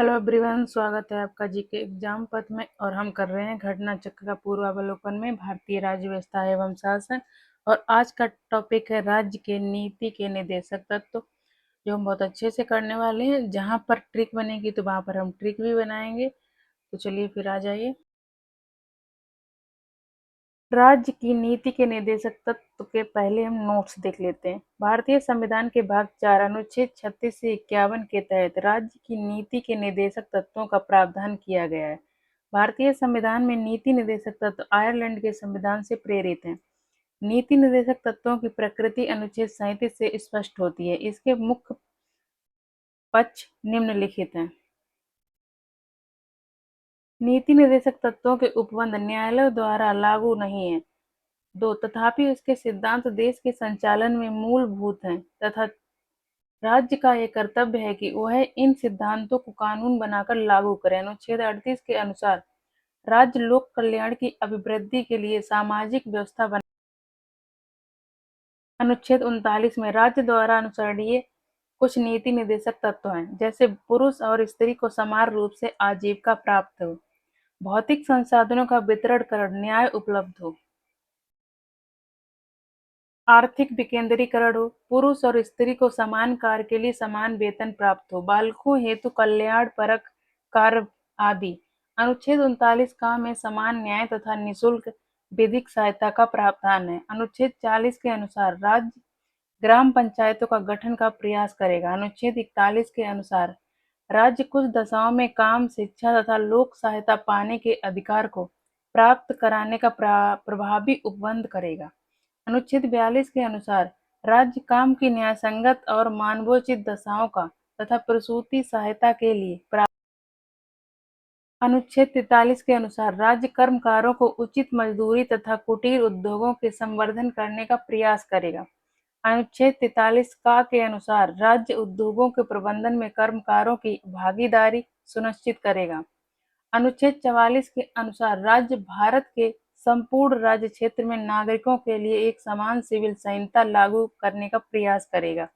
Hello everyone, स्वागत है आपका जीके एग्जाम पथ में। और हम कर रहे हैं घटना चक्र का पूर्वावलोकन में भारतीय राज्य व्यवस्था एवं शासन। और आज का टॉपिक है राज्य के नीति के निर्देशक तत्व, जो हम बहुत अच्छे से करने वाले हैं। जहां पर ट्रिक बनेगी तो वहां पर हम ट्रिक भी बनाएंगे। तो चलिए फिर आ जाइए। राज्य की नीति के निर्देशक तत्व के पहले हम नोट्स देख लेते हैं। भारतीय संविधान के भाग 4 अनुच्छेद 36 से 51 के तहत राज्य की नीति के निर्देशक तत्वों का प्रावधान किया गया है। भारतीय संविधान में नीति निर्देशक तत्व आयरलैंड के संविधान से प्रेरित हैं। नीति निर्देशक तत्वों की प्रकृति अनुच्छेद 37 से स्पष्ट होती है। इसके मुख्य पक्ष निम्नलिखित हैं। नीति निर्देशक तत्वों के उपबंध न्यायालयों द्वारा लागू नहीं है। 2 तथापि उसके सिद्धांत देश के संचालन में मूलभूत हैं तथा राज्य का यह कर्तव्य है कि वह इन सिद्धांतों को कानून बनाकर लागू करे। अनुच्छेद 38 के अनुसार राज्य लोक कल्याण की अभिवृद्धि के लिए सामाजिक व्यवस्था बना। अनुच्छेद 39 में राज्य द्वारा अनुसरणीय कुछ नीति निर्देशक तत्व हैं, जैसे पुरुष और स्त्री को समान रूप से आजीविका प्राप्त हो, भौतिक संसाधनों का वितरण कर न्याय उपलब्ध हो, आर्थिक विकेंद्रीकरण हो, पुरुष और स्त्री को समान कार्य के लिए समान वेतन प्राप्त हो, बालकों हेतु कल्याणपरक कार्य आदि। अनुच्छेद 39 का में समान न्याय तथा निःशुल्क विधिक सहायता का प्रावधान है। अनुच्छेद 40 के अनुसार राज्य ग्राम पंचायतों का गठन का प्रयास करेगा। अनुच्छेद 41 के अनुसार राज्य कुछ दशाओं में काम, शिक्षा तथा लोक सहायता पाने के अधिकार को प्राप्त कराने का प्रभावी उपबंध करेगा। अनुच्छेद 42 के अनुसार राज्य काम की न्यायसंगत और मानवोचित दशाओं का तथा प्रसूति सहायता के लिए। अनुच्छेद 43 के अनुसार राज्य कर्मकारों को उचित मजदूरी तथा कुटीर उद्योगों के संवर्धन करने का प्रयास करेगा। अनुच्छेद 43 का के अनुसार राज्य उद्योगों के प्रबंधन में कर्मकारों की भागीदारी सुनिश्चित करेगा। अनुच्छेद 44 के अनुसार राज्य भारत के संपूर्ण राज्य क्षेत्र में नागरिकों के लिए एक समान सिविल संहिता लागू करने का प्रयास करेगा।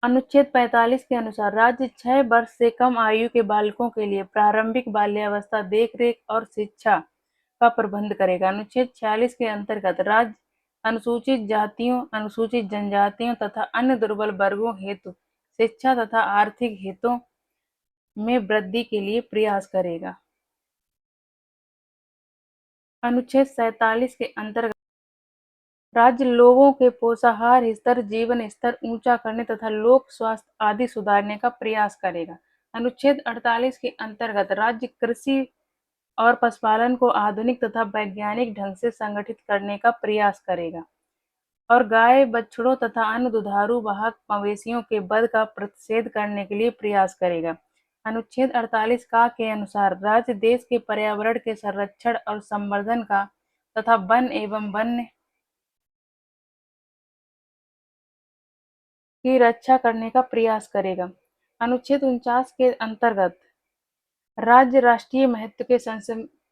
अनुच्छेद 45 के अनुसार राज्य 6 वर्ष से कम आयु के बालकों के लिए प्रारंभिक बाल्यावस्था देखरेख और शिक्षा का प्रबंध करेगा। अनुच्छेद 46 के अंतर्गत राज्य अनुसूचित जातियों, अनुसूचित जनजातियों तथा अन्य दुर्बल वर्गों हेतु शिक्षा तथा आर्थिक हितों में वृद्धि के लिए प्रयास करेगा। अनुच्छेद 47 के अंतर्गत राज्य लोगों के पोषाहार स्तर, जीवन स्तर ऊंचा करने तथा लोक स्वास्थ्य आदि सुधारने का प्रयास करेगा। अनुच्छेद 48 के अंतर्गत राज्य कृषि और पशुपालन को आधुनिक तथा वैज्ञानिक ढंग से संगठित करने का प्रयास करेगा और गाय, बछड़ों तथा अन्य दुधारू वाहक मवेशियों के वध का प्रतिषेध करने के लिए प्रयास करेगा। अनुच्छेद 48 का के अनुसार राज्य देश के पर्यावरण के संरक्षण और संवर्धन का तथा वन एवं वन्य की रक्षा करने का प्रयास करेगा। अनुच्छेद 49 के अंतर्गत राज्य राष्ट्रीय महत्व के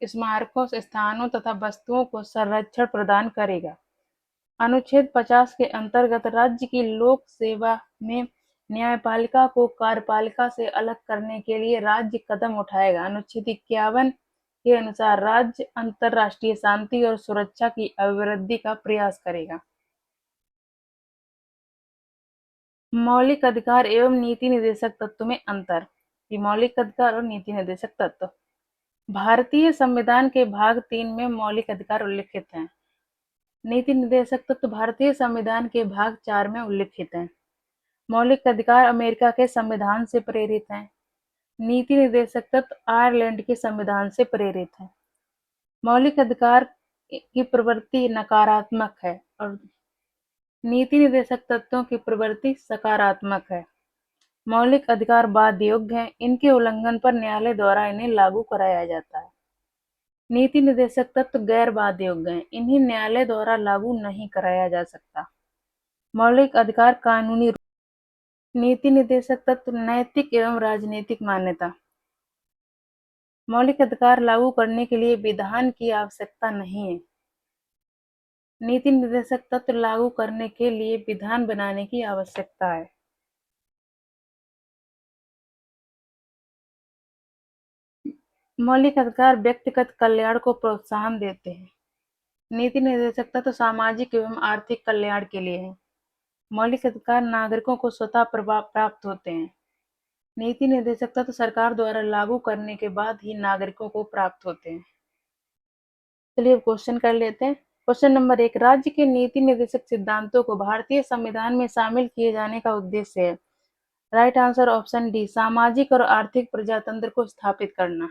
स्मारकों, स्थानों तथा वस्तुओं को संरक्षण प्रदान करेगा। अनुच्छेद 50 के अंतर्गत राज्य की लोक सेवा में न्यायपालिका को कार्यपालिका से अलग करने के लिए राज्य कदम उठाएगा। अनुच्छेद 51 के अनुसार राज्य अंतर्राष्ट्रीय शांति और सुरक्षा की अभिवृद्धि का प्रयास करेगा। मौलिक अधिकार एवं नीति निर्देशक तत्व में अंतर। मौलिक अधिकार और नीति निर्देशक तत्व। भारतीय संविधान के भाग 3 में मौलिक अधिकार उल्लिखित हैं। नीति निर्देशक तत्व भारतीय संविधान के भाग 4 में उल्लिखित हैं। मौलिक अधिकार अमेरिका के संविधान से प्रेरित हैं। नीति निर्देशक तत्व आयरलैंड के संविधान से प्रेरित हैं। मौलिक अधिकार की प्रवृत्ति नकारात्मक है और नीति निर्देशक तत्वों की प्रवृत्ति सकारात्मक है। मौलिक अधिकार बाध्य योग्य हैं, इनके उल्लंघन पर न्यायालय द्वारा इन्हें लागू कराया जाता है। नीति निर्देशक तत्व गैर बाध्य योग्य हैं, इन्हें न्यायालय द्वारा लागू नहीं कराया जा सकता। मौलिक अधिकार कानूनी नीति निर्देशक तत्व नैतिक एवं राजनीतिक मान्यता। मौलिक अधिकार लागू करने के लिए विधान की आवश्यकता नहीं है। नीति निर्देशक तत्व लागू करने के लिए विधान बनाने की आवश्यकता है। मौलिक अधिकार व्यक्तिगत कल्याण को प्रोत्साहन देते हैं। नीति निर्देशकता तो सामाजिक एवं आर्थिक कल्याण के लिए है। मौलिक अधिकार नागरिकों को स्वतः प्राप्त होते हैं। नीति निर्देशकता तो सरकार द्वारा लागू करने के बाद ही नागरिकों को प्राप्त होते हैं। चलिए अब क्वेश्चन कर लेते हैं। क्वेश्चन नंबर 1, राज्य के नीति निर्देशक सिद्धांतों को भारतीय संविधान में शामिल किए जाने का उद्देश्य है। राइट आंसर ऑप्शन डी, सामाजिक और आर्थिक प्रजातंत्र को स्थापित करना।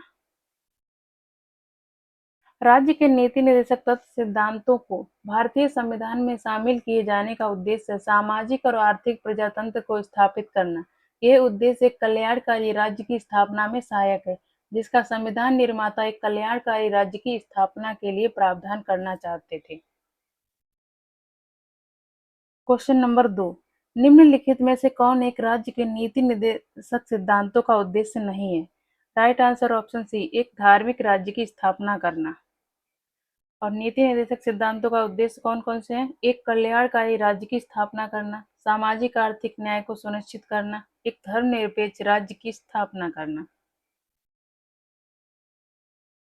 राज्य के नीति निर्देशक तत्व सिद्धांतों को भारतीय संविधान में शामिल किए जाने का उद्देश्य सामाजिक और आर्थिक प्रजातंत्र को स्थापित करना। यह उद्देश्य एक कल्याणकारी राज्य की स्थापना में सहायक है, जिसका संविधान निर्माता एक कल्याणकारी राज्य की स्थापना के लिए प्रावधान करना चाहते थे। क्वेश्चन नंबर 2, निम्नलिखित में से कौन एक राज्य के नीति निर्देशक सिद्धांतों का उद्देश्य नहीं है? राइट आंसर ऑप्शन सी, एक धार्मिक राज्य की स्थापना करना। और नीति निर्देशक सिद्धांतों का उद्देश्य कौन कौन से हैं? एक कल्याणकारी राज्य की स्थापना करना, सामाजिक आर्थिक न्याय को सुनिश्चित करना, एक धर्मनिरपेक्ष राज्य की स्थापना करना।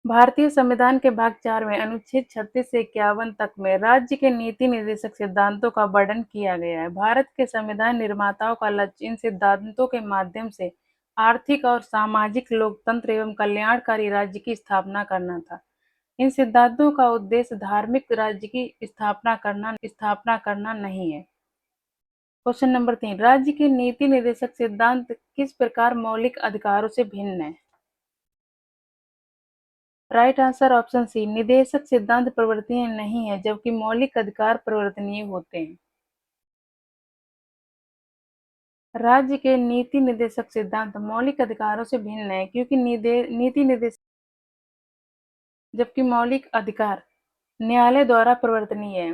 भारतीय संविधान के भाग 4 में अनुच्छेद 36 से 51 तक में राज्य के नीति निर्देशक सिद्धांतों का वर्णन किया गया है। भारत के संविधान निर्माताओं का लक्ष्य इन सिद्धांतों के माध्यम से आर्थिक और सामाजिक लोकतंत्र एवं कल्याणकारी राज्य की स्थापना करना था। इन सिद्धांतों का उद्देश्य धार्मिक राज्य की स्थापना करना नहीं है। क्वेश्चन नंबर 3, राज्य के नीति निर्देशक सिद्धांत किस प्रकार मौलिक अधिकारों से भिन्न है? राइट आंसर ऑप्शन सी, निर्देशक सिद्धांत परिवर्तनीय नहीं है, जबकि मौलिक अधिकार परिवर्तनीय होते हैं। राज्य के नीति निर्देशक सिद्धांत मौलिक अधिकारों से भिन्न है, क्योंकि नीति निर्देशक जबकि मौलिक अधिकार न्यायालय द्वारा परिवर्तनीय है।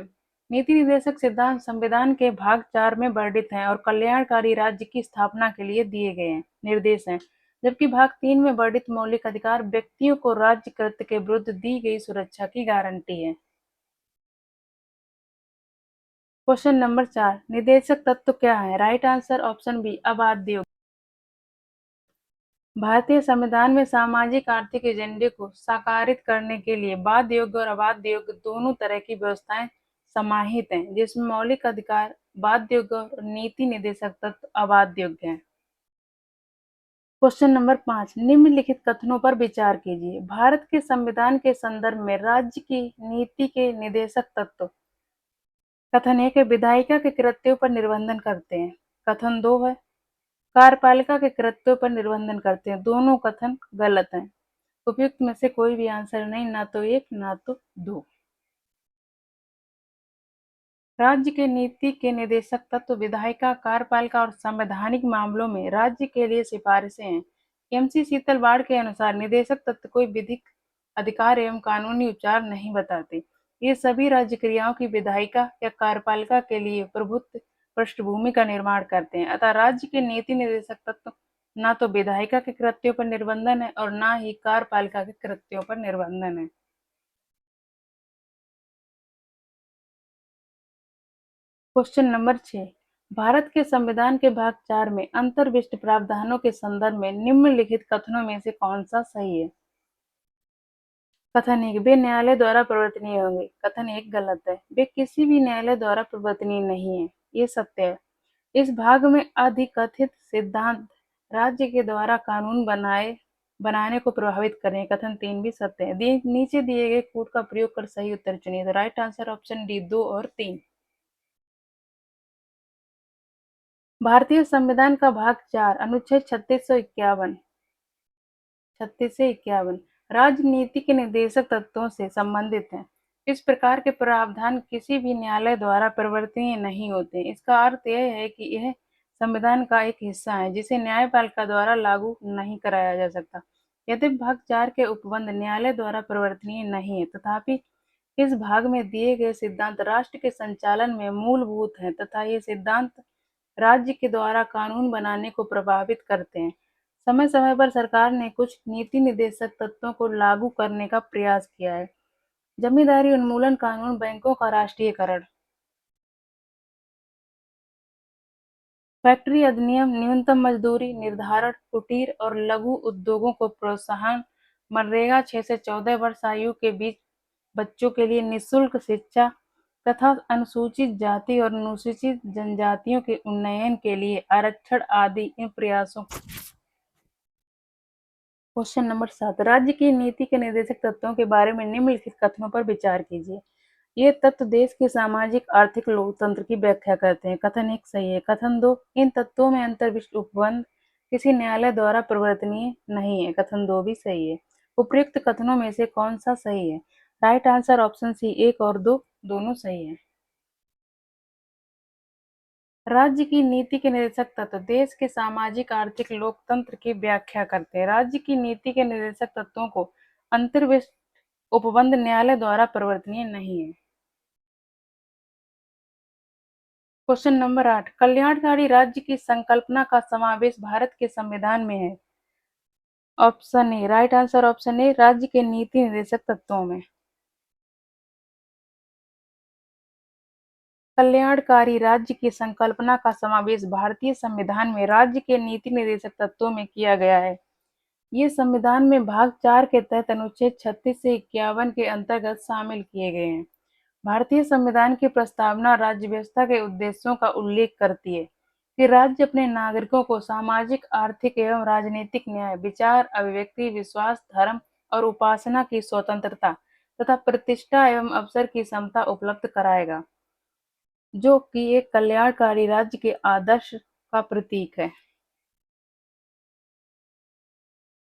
नीति निर्देशक सिद्धांत संविधान के भाग 4 में वर्णित हैं और कल्याणकारी राज्य की स्थापना के लिए दिए गए निर्देश हैं, जबकि भाग 3 में वर्णित मौलिक अधिकार व्यक्तियों को राज्य कृत्य के विरुद्ध दी गई सुरक्षा की गारंटी है। क्वेश्चन नंबर 4, निर्देशक तत्व क्या है? राइट आंसर ऑप्शन बी, अबाध्य योग। भारतीय संविधान में सामाजिक आर्थिक एजेंडे को साकारित करने के लिए बाध्य योग्य और अबाध्य योग्य दोनों तरह की व्यवस्थाएं समाहित हैं, जिसमें मौलिक अधिकार बाध्य योग्य और नीति निर्देशक तत्व अबाध्य योग्य हैं। क्वेश्चन नंबर 5, निम्नलिखित कथनों पर विचार कीजिए। भारत के संविधान के संदर्भ में राज्य की नीति के निर्देशक तत्व। कथन 1 है, विधायिका के कृत्यों पर निर्बंधन करते हैं। कथन 2 है, कार्यपालिका के कृत्यों पर निर्बंधन करते हैं। दोनों कथन गलत हैं। उपयुक्त में से कोई भी आंसर नहीं, ना तो 1 ना तो 2। राज्य के नीति के निर्देशक तत्व विधायिका, कार्यपालिका और संवैधानिक मामलों में राज्य के लिए सिफारिशें हैं। एमसी शीतल बाड़ के अनुसार निर्देशक तत्व कोई विधिक अधिकार एवं कानूनी उपचार नहीं बताते। ये सभी राज्य क्रियाओं की विधायिका या कार्यपालिका के लिए प्रभुत्व पृष्ठभूमि का निर्माण करते हैं। अतः राज्य के नीति निर्देशक तत्व न तो विधायिका के कृत्यों पर निर्बंधन है और न ही कार्यपालिका के कृत्यों पर निर्बंधन है। क्वेश्चन नंबर 6, भारत के संविधान के भाग 4 में अंतर्विष्ट प्रावधानों के संदर्भ में निम्नलिखित कथनों में से कौन सा सही है? कथन 1, वे न्यायालय द्वारा परिवर्तनीय होंगे। कथन 1 गलत है, वे किसी भी न्यायालय द्वारा परिवर्तनीय नहीं है। ये सत्य है। इस भाग में अधिकथित सिद्धांत राज्य के द्वारा कानून बनाने को प्रभावित करें। कथन 3 भी सत्य है। नीचे दिए गए कूट का प्रयोग कर सही उत्तर चुनिए। तो राइट आंसर ऑप्शन डी, 2 और 3। भारतीय संविधान का भाग 4 अनुच्छेद 36 से 51 राजनीति के निर्देशक तत्वों से संबंधित है। इस प्रकार के प्रावधान किसी भी न्यायालय द्वारा परिवर्तनीय नहीं होते। इसका अर्थ यह है कि यह संविधान का एक हिस्सा है, जिसे न्यायपालिका द्वारा लागू नहीं कराया जा सकता। यद्यपि भाग 4 के उपबंध न्यायालय द्वारा परिवर्तनीय नहीं है, तथापि इस भाग में दिए गए सिद्धांत राष्ट्र के संचालन में मूलभूत हैं तथा ये सिद्धांत राज्य के द्वारा कानून बनाने को प्रभावित करते हैं। समय समय पर सरकार ने कुछ नीति निर्देशक तत्वों को लागू करने का प्रयास किया है। जमींदारी उन्मूलन कानून, बैंकों का राष्ट्रीयकरण, फैक्ट्री अधिनियम, न्यूनतम मजदूरी निर्धारण, कुटीर और लघु उद्योगों को प्रोत्साहन, मनरेगा 6 से 14 वर्ष आयु के बीच बच्चों के लिए निःशुल्क शिक्षा तथा अनुसूचित जाति और अनुसूचित जनजातियों के उन्नयन के लिए आरक्षण आदि इन प्रयासों। क्वेश्चन नंबर 7, राज्य की नीति के निर्देशक तत्वों के बारे में निम्नलिखित कथनों पर विचार कीजिए। ये तत्व देश के सामाजिक आर्थिक लोकतंत्र की व्याख्या करते हैं। कथन 1 सही है। कथन 2, इन तत्वों में अंतर्विष्ट उपबंध किसी न्यायालय द्वारा परिवर्तनीय नहीं है। कथन 2 भी सही है। उपयुक्त कथनों में से कौन सा सही है? राइट आंसर ऑप्शन सी 1 और 2 दोनों सही है। राज्य की नीति के निर्देशक तत्व देश के सामाजिक आर्थिक लोकतंत्र की व्याख्या करते हैं। राज्य की नीति के निर्देशक तत्वों को अंतर्विष्ट उपबंध न्यायालय द्वारा परिवर्तनीय नहीं है। क्वेश्चन नंबर 8, कल्याणकारी राज्य की संकल्पना का समावेश भारत के संविधान में है। Option A right answer option A राज्य के नीति निर्देशक तत्वों में। कल्याणकारी राज्य की संकल्पना का समावेश भारतीय संविधान में राज्य के नीति निर्देशक तत्वों में किया गया है। ये संविधान में भाग 4 के तहत अनुच्छेद 36 से 51 के अंतर्गत शामिल किए गए हैं। भारतीय संविधान की प्रस्तावना राज्य व्यवस्था के उद्देश्यों का उल्लेख करती है कि राज्य अपने नागरिकों को सामाजिक, आर्थिक एवं राजनीतिक न्याय, विचार, अभिव्यक्ति, विश्वास, धर्म और उपासना की स्वतंत्रता तथा प्रतिष्ठा एवं अवसर की समता उपलब्ध कराएगा, जो कि एक कल्याणकारी राज्य के आदर्श का प्रतीक है।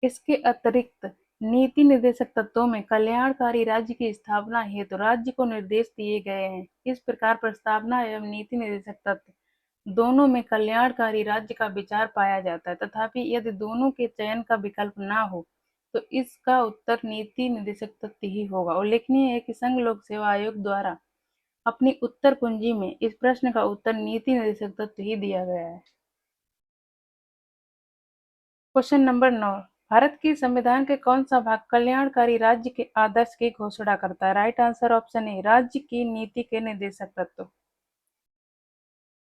इसके अतिरिक्त नीति निर्देशक तत्वों में कल्याणकारी राज्य की स्थापना हेतु राज्य को निर्देश दिए गए हैं। इस प्रकार प्रस्तावना एवं नीति निर्देशक तत्व दोनों में कल्याणकारी राज्य का विचार पाया जाता है। तथापि यदि दोनों के चयन का विकल्प न हो तो इसका उत्तर नीति निर्देशक तत्व ही होगा। उल्लेखनीय है कि संघ लोक सेवा आयोग द्वारा अपनी उत्तर कुंजी में इस प्रश्न का उत्तर नीति निर्देशक तत्व ही दिया गया है। क्वेश्चन नंबर 9, भारत के संविधान के कौन सा भाग कल्याणकारी राज्य के आदर्श की घोषणा करता है? राइट आंसर ऑप्शन ए राज्य की नीति के निर्देशक तत्व।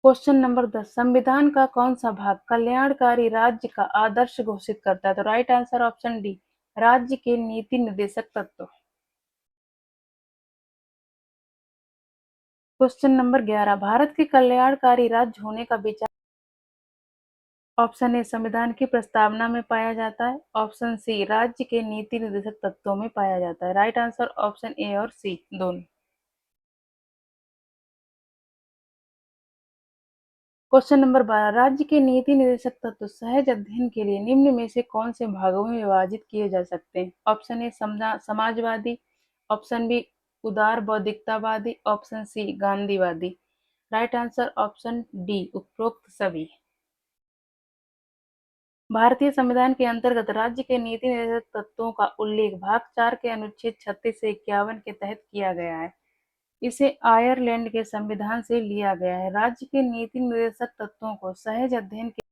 क्वेश्चन नंबर 10, संविधान का कौन सा भाग कल्याणकारी राज्य का आदर्श घोषित करता है? तो राइट आंसर ऑप्शन डी राज्य के नीति निर्देशक तत्व। क्वेश्चन नंबर 11, भारत के कल्याणकारी राज्य होने का विचार ऑप्शन ए संविधान की प्रस्तावना में पाया जाता है। ऑप्शन सी राज्य के नीति निर्देशक तत्वों में पाया जाता है। राइट आंसर ऑप्शन ए और सी दोनों। क्वेश्चन नंबर 12, राज्य के नीति निर्देशक तत्व सहज अध्ययन के लिए निम्न में से कौन से भागों में विभाजित किए जा सकते हैं? ऑप्शन ए समाजवादी, ऑप्शन बी उदार बौद्धिकतावादी, ऑप्शन सी गांधीवादी। राइट आंसर ऑप्शन डी उपरोक्त सभी। भारतीय संविधान के अंतर्गत राज्य के नीति निर्देशक तत्वों का उल्लेख भाग 4 के अनुच्छेद 36 से 51 के तहत किया गया है। इसे आयरलैंड के संविधान से लिया गया है। राज्य के नीति निर्देशक तत्वों को सहज अध्ययन के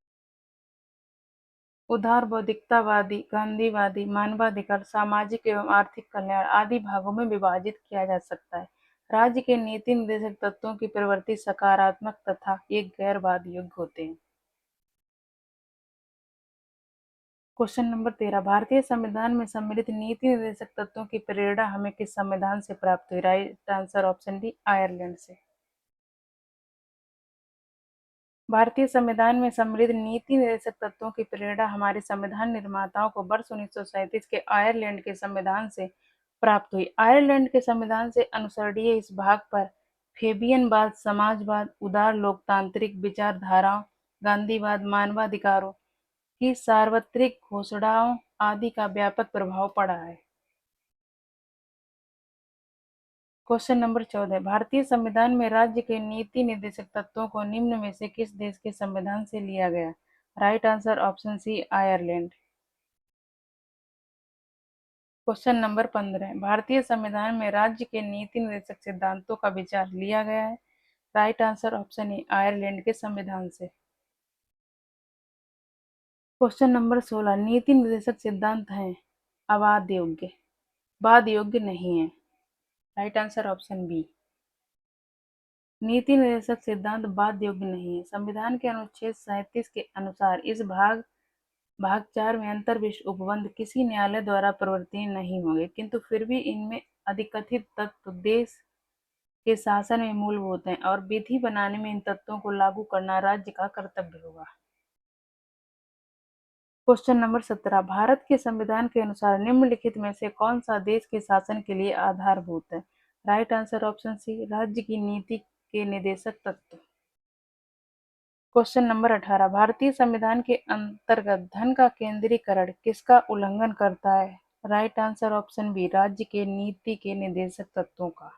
उदार बौद्धिकतावादी, गांधीवादी, मानवाधिकार, सामाजिक एवं आर्थिक कल्याण आदि भागों में विभाजित किया जा सकता है। राज्य के नीति निर्देशक तत्वों की प्रवृत्ति सकारात्मक तथा एक गैर बाध योग्य होते हैं। क्वेश्चन नंबर 13, भारतीय संविधान में सम्मिलित नीति निर्देशक तत्वों की प्रेरणा हमें किस संविधान से प्राप्त हुई? Right answer option D Ireland से। भारतीय संविधान में सम्मिलित नीति निर्देशक तत्वों की प्रेरणा हमारे संविधान निर्माताओं को वर्ष 1937 के आयरलैंड के संविधान से प्राप्त हुई। आयरलैंड के संविधान से अनुसरणीय इस भाग पर फेबियनवाद, समाजवाद, उदार लोकतांत्रिक विचारधाराओं, गांधीवाद, मानवाधिकारों की सार्वत्रिक घोषणाओं आदि का व्यापक प्रभाव पड़ा है। क्वेश्चन नंबर 14, भारतीय संविधान में राज्य के नीति निर्देशक तत्वों को निम्न में से किस देश के संविधान से लिया गया? Right answer option C Ireland. Question number 15, भारतीय संविधान में राज्य के नीति निर्देशक सिद्धांतों का विचार लिया गया है। Right answer option A Ireland के संविधान से। क्वेश्चन नंबर 16, नीति निर्देशक सिद्धांत हैं अबाध योग्य, बाध योग्य नहीं है। Right answer option B. नीति निर्देशक सिद्धांत बाध्य योग्य नहीं है। संविधान के अनुच्छेद 37 के अनुसार इस भाग 4 में अंतर्विश्व उपबंध किसी न्यायालय द्वारा परिवर्तनीय नहीं होंगे, किंतु फिर भी इनमें अधिकथित तत्व देश के शासन में मूलभूत हैं और विधि बनाने में इन तत्वों को लागू करना राज्य का कर्तव्य होगा। क्वेश्चन नंबर 17, भारत के संविधान के अनुसार निम्नलिखित में से कौन सा देश के शासन के लिए आधारभूत है? राइट आंसर ऑप्शन सी, राज्य की नीति के निर्देशक तत्व। क्वेश्चन नंबर 18, भारतीय संविधान के अंतर्गत धन का केंद्रीकरण किसका उल्लंघन करता है? राइट आंसर ऑप्शन बी, राज्य के नीति के निर्देशक तत्वों का।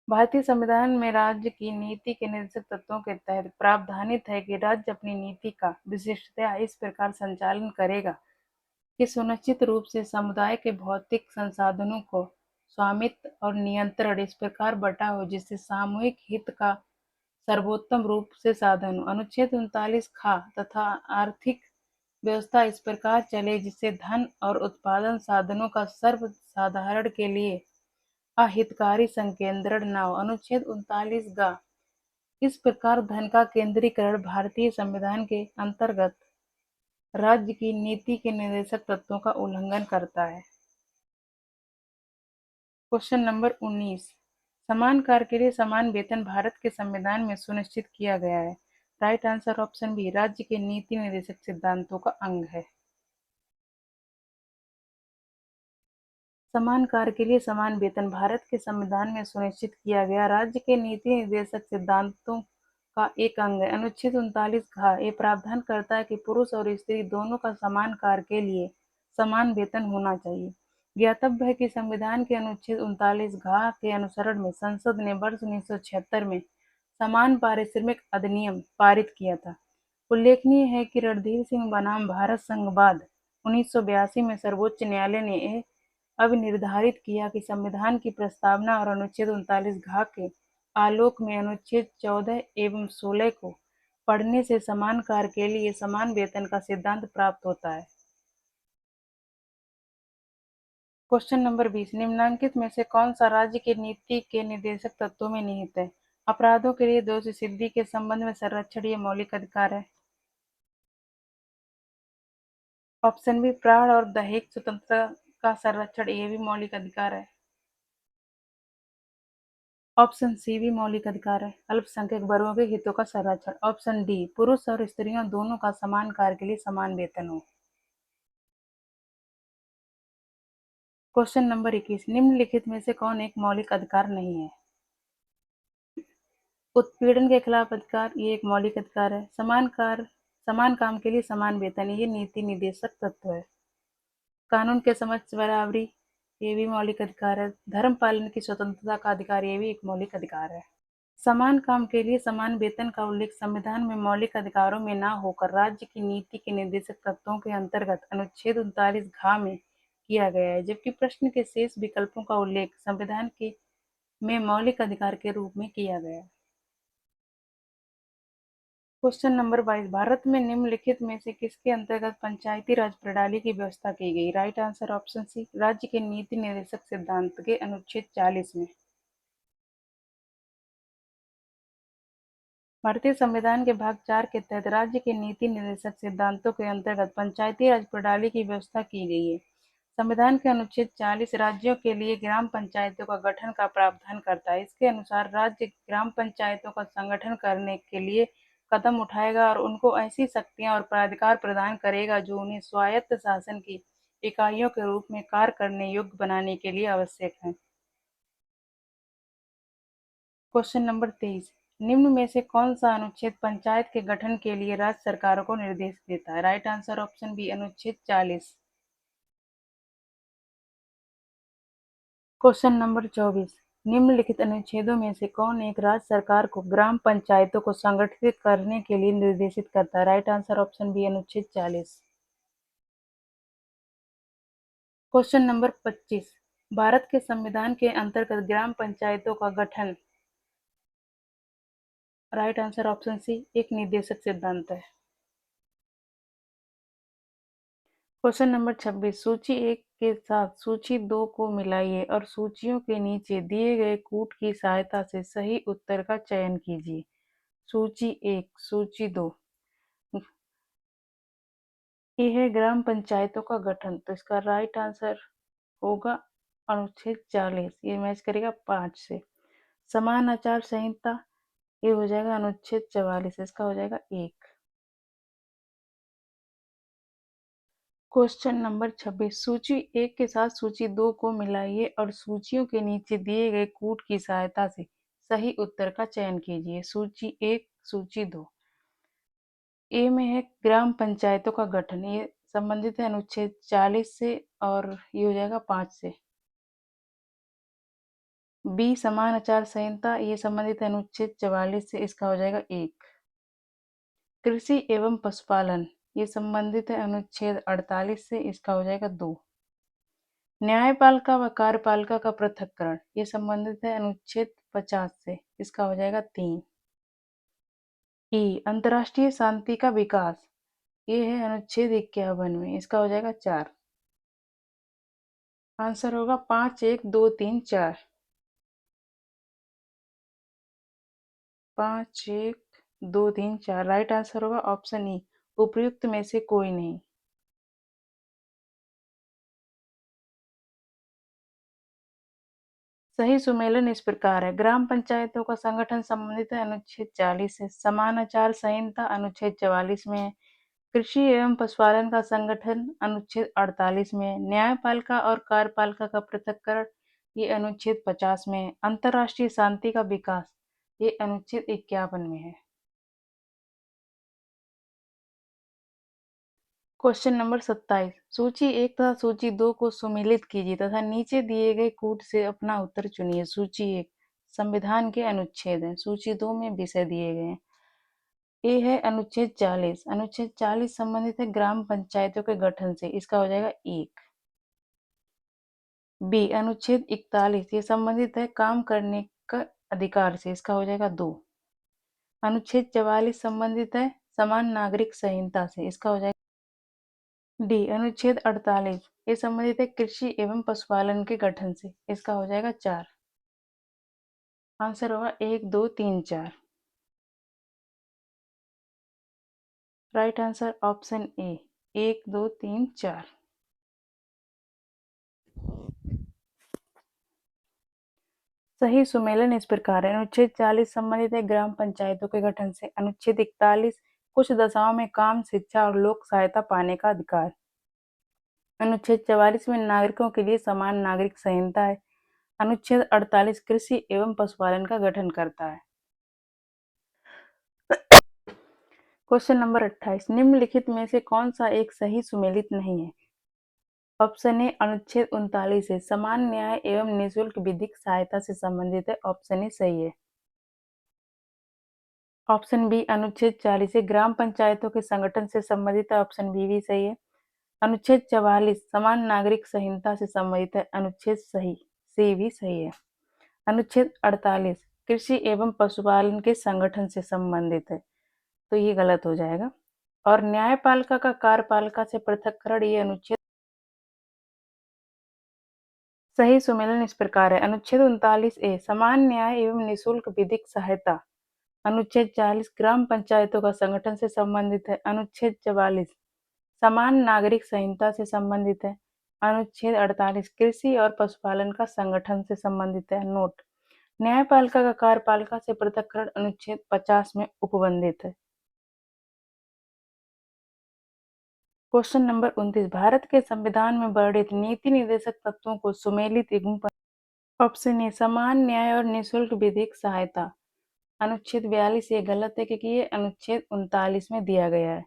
भारतीय संविधान में राज्य की नीति के निर्देशक तत्वों के तहत प्रावधानित है कि राज्य अपनी नीति का विशिष्टतया इस प्रकार संचालन करेगा कि सुनिश्चित रूप से समुदाय के भौतिक संसाधनों को स्वामित्व और नियंत्रण इस प्रकार बटा हो जिससे सामूहिक हित का सर्वोत्तम रूप से साधन हो। अनुच्छेद 39 खा तथा आर्थिक व्यवस्था इस प्रकार चले जिससे धन और उत्पादन साधनों का सर्वसाधारण के लिए अहितकारी संकेंद्रण न हो। अनुच्छेद 39 गा इस प्रकार धन का केंद्रीकरण भारतीय संविधान के अंतर्गत राज्य की नीति के निर्देशक तत्वों का उल्लंघन करता है। क्वेश्चन नंबर 19, समान कार्य के लिए समान वेतन भारत के संविधान में सुनिश्चित किया गया है। राइट आंसर ऑप्शन बी, राज्य के नीति निर्देशक सिद्धांतों का अंग है। समान कार्य के लिए समान वेतन भारत के संविधान में सुनिश्चित किया गया राज्य के नीति निर्देशक सिद्धांतों का एक अंग है। अनुच्छेद 39 घ ये प्रावधान करता है कि पुरुष और स्त्री दोनों का समान कार्य के लिए समान वेतन होना चाहिए। ज्ञातव्य है कि संविधान के अनुच्छेद 39 घ के अनुसरण में संसद ने वर्ष 1976 में समान पारिश्रमिक अधिनियम पारित किया था। उल्लेखनीय है कि रणधीर सिंह बनाम भारत संघ बाद 1982 में सर्वोच्च न्यायालय ने अब निर्धारित किया कि संविधान की प्रस्तावना और अनुच्छेद 39 घ के आलोक में अनुच्छेद 14 एवं 16 को पढ़ने से समान कार्य के लिए समान वेतन का सिद्धांत प्राप्त होता है। क्वेश्चन नंबर 20, निम्नलिखित में से कौन सा राज्य की नीति के निर्देशक तत्वों में निहित है? अपराधों के लिए दोषी सिद्धि के संबंध में संरक्षण ये मौलिक अधिकार है। ऑप्शन बी, प्राण और दैहिक स्वतंत्रता का संरक्षण ये भी मौलिक अधिकार है। ऑप्शन सी भी मौलिक अधिकार है। अल्पसंख्यक वर्गों के हितों का संरक्षण। ऑप्शन डी, पुरुष और स्त्रियों दोनों का समान कार्य के लिए समान वेतन हो। क्वेश्चन नंबर 21, निम्नलिखित में से कौन एक मौलिक अधिकार नहीं है? उत्पीड़न के खिलाफ अधिकार ये एक मौलिक अधिकार है। समान काम के लिए समान वेतन ये नीति निर्देशक तत्व है। कानून के समक्ष बराबरी ये भी मौलिक अधिकार है। धर्म पालन की स्वतंत्रता का अधिकार ये भी एक मौलिक अधिकार है। समान काम के लिए समान वेतन का उल्लेख संविधान में मौलिक अधिकारों में न होकर राज्य की नीति के निर्देशक तत्वों के अंतर्गत अनुच्छेद 39 घ में किया गया है, जबकि प्रश्न के शेष विकल्पों का उल्लेख संविधान के में मौलिक अधिकार के रूप में किया गया है। क्वेश्चन नंबर 22, भारत में निम्नलिखित में से किसके अंतर्गत पंचायती राज प्रणाली की व्यवस्था की गई? राइट आंसर ऑप्शन सी, राज्य के नीति निर्देशक सिद्धांत के अनुच्छेद 40 में। भारतीय संविधान के भाग 4 के तहत राज्य के नीति निर्देशक सिद्धांतों के अंतर्गत पंचायती राज प्रणाली की व्यवस्था की गई है। संविधान के अनुच्छेद 40 राज्यों के लिए ग्राम पंचायतों का गठन का प्रावधान करता है। इसके अनुसार राज्य ग्राम पंचायतों का संगठन करने के लिए कदम उठाएगा और उनको ऐसी शक्तियां और प्राधिकार प्रदान करेगा जो उन्हें स्वायत्त शासन की इकाइयों के रूप में कार्य करने योग्य बनाने के लिए आवश्यक है। क्वेश्चन नंबर 23, निम्न में से कौन सा अनुच्छेद पंचायत के गठन के लिए राज्य सरकारों को निर्देश देता है? राइट आंसर ऑप्शन बी, अनुच्छेद 40। क्वेश्चन नंबर 24, निम्नलिखित अनुच्छेदों में से कौन एक राज्य सरकार को ग्राम पंचायतों को संगठित करने के लिए निर्देशित करता है? राइट आंसर ऑप्शन बी, अनुच्छेद 40। क्वेश्चन नंबर 25, भारत के संविधान के अंतर्गत ग्राम पंचायतों का गठन। राइट आंसर ऑप्शन सी, एक निर्देशक सिद्धांत है। क्वेश्चन नंबर 26, सूची 1 के साथ सूची 2 को मिलाइए और सूचियों के नीचे दिए गए कूट की सहायता से सही उत्तर का चयन कीजिए। सूची 1, सूची 2। ये है ग्राम पंचायतों का गठन, तो इसका राइट आंसर होगा अनुच्छेद 40। ये मैच करेगा 5 से। समान आचार संहिता, ये हो जाएगा अनुच्छेद 44, इसका हो जाएगा 1। क्वेश्चन नंबर 26, सूची 1 के साथ सूची 2 को मिलाइए और सूचियों के नीचे दिए गए कूट की सहायता से सही उत्तर का चयन कीजिए। सूची 1, सूची 2। ए में है ग्राम पंचायतों का गठन, ये संबंधित है अनुच्छेद 40 से और ये हो जाएगा 5 से। बी समान आचार संहिता, ये संबंधित है अनुच्छेद 44 से, इसका हो जाएगा 1। कृषि एवं पशुपालन, ये संबंधित है अनुच्छेद 48 से, इसका हो जाएगा 2। न्यायपालिका व कार्यपालिका का पृथक्करण, ये संबंधित है अनुच्छेद 50 से, इसका हो जाएगा 3। ई अंतर्राष्ट्रीय शांति का विकास, ये है अनुच्छेद 51 में, इसका हो जाएगा 4। आंसर होगा 5, 1, 2, 3, 4। 5, 1, 2, 3, 4। राइट आंसर होगा ऑप्शन ई, उपयुक्त में से कोई नहीं। सही सुमेलन इस प्रकार है। ग्राम पंचायतों का संगठन संबंधित है अनुच्छेद 40 से। समान आचार संहिता अनुच्छेद 44 में है। कृषि एवं पशुपालन का संगठन अनुच्छेद 48 में है। न्यायपालिका और कार्यपालिका का पृथक्करण ये अनुच्छेद 50 में है। अंतर्राष्ट्रीय शांति का विकास ये अनुच्छेद 51 में है। क्वेश्चन नंबर 27, सूची 1 तथा सूची 2 को सुमेलित कीजिए तथा नीचे दिए गए कूट से अपना उत्तर चुनिए। सूची 1 संविधान के अनुच्छेद हैं, सूची 2 में विषय दिए गए हैं। ए है अनुच्छेद 40, अनुच्छेद 40 संबंधित है ग्राम पंचायतों के गठन से, इसका हो जाएगा 1। बी अनुच्छेद 41, ये संबंधित है काम करने का अधिकार से, इसका हो जाएगा 2। अनुच्छेद 44 संबंधित है समान नागरिक संहिता से, इसका हो जाएगा डी। अनुच्छेद 48 ये संबंधित है कृषि एवं पशुपालन के गठन से, इसका हो जाएगा 4। आंसर होगा 1, 2, 3, 4। Right answer option A, 1, 2, 3, 4। सही सुमेलन इस प्रकार है। अनुच्छेद 40 संबंधित है ग्राम पंचायतों के गठन से। अनुच्छेद 41 कुछ दशाओं में काम, शिक्षा और लोक सहायता पाने का अधिकार। अनुच्छेद 44 में नागरिकों के लिए समान नागरिक संहिता है। अनुच्छेद 48 कृषि एवं पशुपालन का गठन करता है। क्वेश्चन नंबर 28, निम्नलिखित में से कौन सा एक सही सुमेलित नहीं है? ऑप्शन ए अनुच्छेद 39 है, समान न्याय एवं निःशुल्क विधिक सहायता से संबंधित है, ऑप्शन ए सही है। ऑप्शन बी अनुच्छेद 40 है, ग्राम पंचायतों के संगठन से संबंधित है, ऑप्शन बी भी सही है। अनुच्छेद 44 समान नागरिक संहिता से संबंधित है, अनुच्छेद सही, सी भी सही है। अनुच्छेद 48 कृषि एवं पशुपालन के संगठन से संबंधित है, तो ये गलत हो जाएगा। और न्यायपालिका का कार्यपालिका से पृथक्करण, ये अनुच्छेद सही सुमेलन इस प्रकार है। अनुच्छेद 39 ए समान न्याय एवं निःशुल्क विधिक सहायता। अनुच्छेद 40 ग्राम पंचायतों का संगठन से संबंधित है। अनुच्छेद 44 समान नागरिक संहिता से संबंधित है। अनुच्छेद 48 कृषि और पशुपालन का संगठन से संबंधित है। नोट, न्यायपालिका का कार्यपालिका से पृथक्करण अनुच्छेद 50 में उपबंधित है। क्वेश्चन नंबर 29, भारत के संविधान में वर्णित नीति निर्देशक तत्वों को सुमेलित एवं ऑप्शन ए समान न्याय और निःशुल्क विधिक सहायता। अनुच्छेद 42 ये गलत है क्योंकि ये अनुच्छेद 39 में दिया गया है।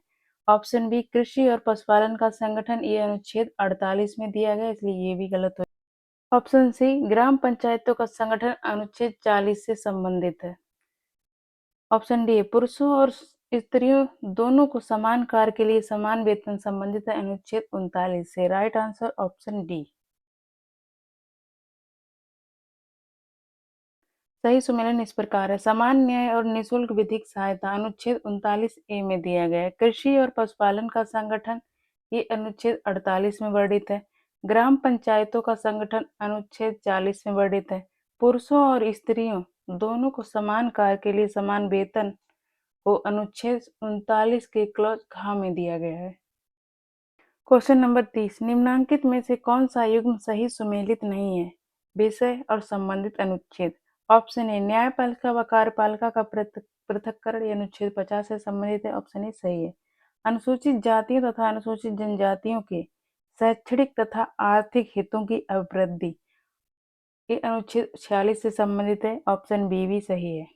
ऑप्शन बी कृषि और पशुपालन का संगठन, ये अनुच्छेद 48 में दिया गया है, इसलिए ये भी गलत हो। ऑप्शन सी ग्राम पंचायतों का संगठन अनुच्छेद 40 से संबंधित है। ऑप्शन डी पुरुषों और स्त्रियों दोनों को समान कार्य के लिए समान वेतन संबंधित है, अनुच्छेद 39 से। Right answer option D. सही सुमेलन इस प्रकार है। समान न्याय और निःशुल्क विधिक सहायता अनुच्छेद 39 ए में दिया गया है। कृषि और पशुपालन का संगठन ये अनुच्छेद 48 में वर्णित है। ग्राम पंचायतों का संगठन अनुच्छेद 40 में वर्णित है। पुरुषों और स्त्रियों दोनों को समान कार्य के लिए समान वेतन को अनुच्छेद 39 के क्लॉज घ में दिया गया है। क्वेश्चन नंबर 30 निम्नलिखित में से कौन सा युग्म सही सुमेलित नहीं है? विषय और संबंधित अनुच्छेद। ऑप्शन ए न्यायपालिका व कार्यपालिका का पृथक्करण ये अनुच्छेद 50 से संबंधित है। ऑप्शन ए सही है। अनुसूचित जातियों तथा अनुसूचित जनजातियों के शैक्षणिक तथा आर्थिक हितों की अभिवृद्धि ये अनुच्छेद 46 से संबंधित है। ऑप्शन बी भी सही है।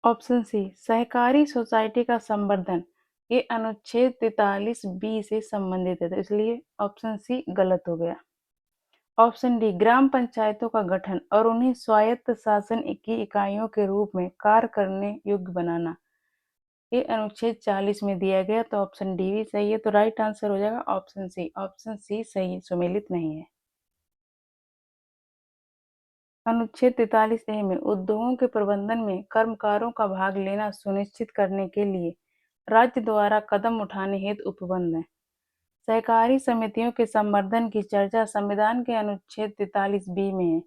ऑप्शन सी सहकारी सोसाइटी का संवर्धन ये अनुच्छेद 43 बी से संबंधित है, तो इसलिए ऑप्शन सी गलत हो गया। ऑप्शन डी ग्राम पंचायतों का गठन और उन्हें स्वायत्त शासन की इकाइयों के रूप में कार्य करने योग्य बनाना ये अनुच्छेद 40 में दिया गया, तो ऑप्शन डी भी सही है। तो राइट आंसर हो जाएगा ऑप्शन सी। ऑप्शन सी सही सुमेलित नहीं है। अनुच्छेद 43 ए में उद्योगों के प्रबंधन में कर्मकारों का भाग लेना सुनिश्चित करने के लिए राज्य द्वारा कदम उठाने हेतु उपबंध है। सहकारी समितियों के संवर्धन की चर्चा संविधान के अनुच्छेद 43 बी में है।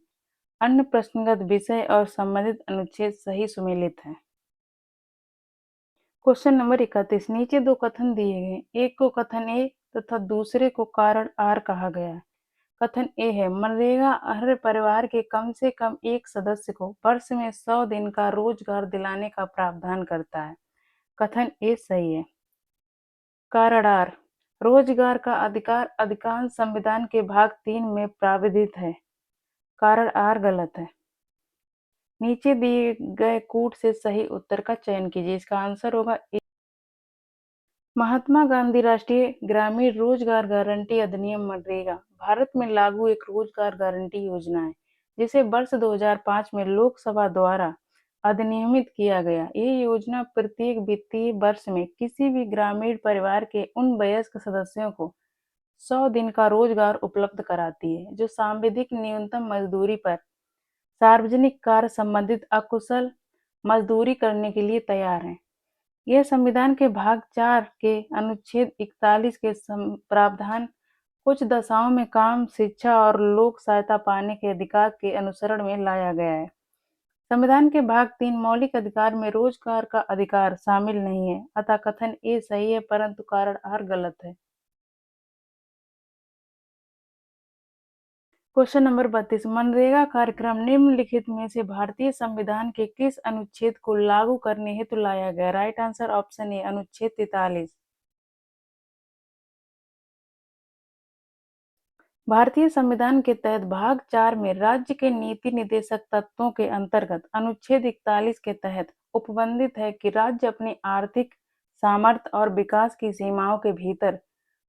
अन्य प्रश्नगत विषय और संबंधित अनुच्छेद सही सुमेलित है। क्वेश्चन नंबर 31 नीचे दो कथन दिए गए, एक को कथन ए तथा दूसरे को कारण आर कहा गया है। कथन ए है मनरेगा हर परिवार के कम से कम एक सदस्य को वर्ष में 100 दिन का रोजगार दिलाने का प्रावधान करता है। कथन ए सही है। कारण आर रोजगार का अधिकार अधिकांश संविधान के भाग 3 में प्राविधित है। कारण आर गलत है। नीचे दिए गए कूट से सही उत्तर का चयन कीजिए। इसका आंसर होगा ए। महात्मा गांधी राष्ट्रीय ग्रामीण रोजगार गारंटी अधिनियम मनरेगा भारत में लागू एक रोजगार गारंटी योजना है जिसे वर्ष 2005 में लोकसभा द्वारा अधिनियमित किया गया। ये योजना प्रत्येक वित्तीय वर्ष में किसी भी ग्रामीण परिवार के उन वयस्क सदस्यों को 100 दिन का रोजगार उपलब्ध कराती है जो सांविधिक न्यूनतम मजदूरी पर सार्वजनिक कार्य संबंधित अकुशल मजदूरी करने के लिए तैयार हैं। यह संविधान के भाग 4 के अनुच्छेद 41 के प्रावधान कुछ दशाओं में काम, शिक्षा और लोक सहायता पाने के अधिकार के अनुसरण में लाया गया है। संविधान के भाग 3 मौलिक अधिकार में रोजगार का अधिकार शामिल नहीं है, अतः कथन ए सही है परंतु कारण आर गलत है। क्वेश्चन नंबर 32 मनरेगा कार्यक्रम निम्नलिखित में से भारतीय संविधान के किस अनुच्छेद को लागू करने हेतु लाया गया? राइट आंसर ऑप्शन ए अनुच्छेद 43। भारतीय संविधान के तहत भाग 4 में राज्य के नीति निदेशक तत्वों के अंतर्गत अनुच्छेद 41 के तहत उपबंधित है कि राज्य अपनी आर्थिक सामर्थ्य और विकास की सीमाओं के भीतर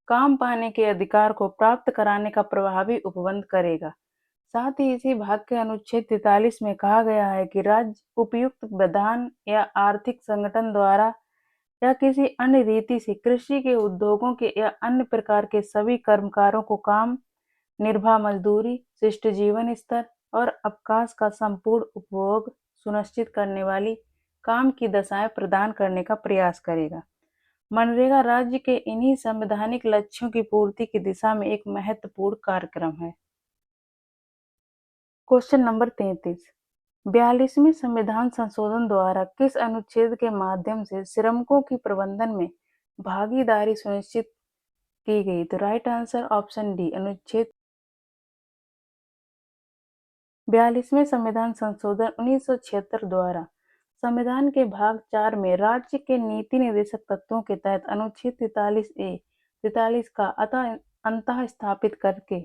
काम पाने के अधिकार को प्राप्त कराने का प्रभावी उपबंध करेगा। साथ ही इसी भाग के अनुच्छेद 43 में कहा गया है कि राज्य उपयुक्त विधान या आर्थिक संगठन द्वारा या किसी अन्य रीति से कृषि के उद्योगों के या अन्य प्रकार के सभी कर्मकारों को काम, निर्बाह मजदूरी, शिष्ट जीवन स्तर और अवकाश का संपूर्ण उपभोग सुनिश्चित करने वाली काम की दशाएं प्रदान करने का प्रयास करेगा। मनरेगा राज्य के इन्हीं संवैधानिक लक्ष्यों की पूर्ति की दिशा में एक महत्वपूर्ण कार्यक्रम है। क्वेश्चन नंबर 33 42वें संविधान संशोधन द्वारा किस अनुच्छेद के माध्यम से श्रमिकों की प्रबंधन में भागीदारी सुनिश्चित की गई? तो राइट आंसर ऑप्शन डी अनुच्छेद 42वें संविधान संशोधन 1976 द्वारा संविधान के भाग 4 में राज्य के नीति निर्देशक तत्वों के तहत अनुच्छेद 43 का अंतः स्थापित करके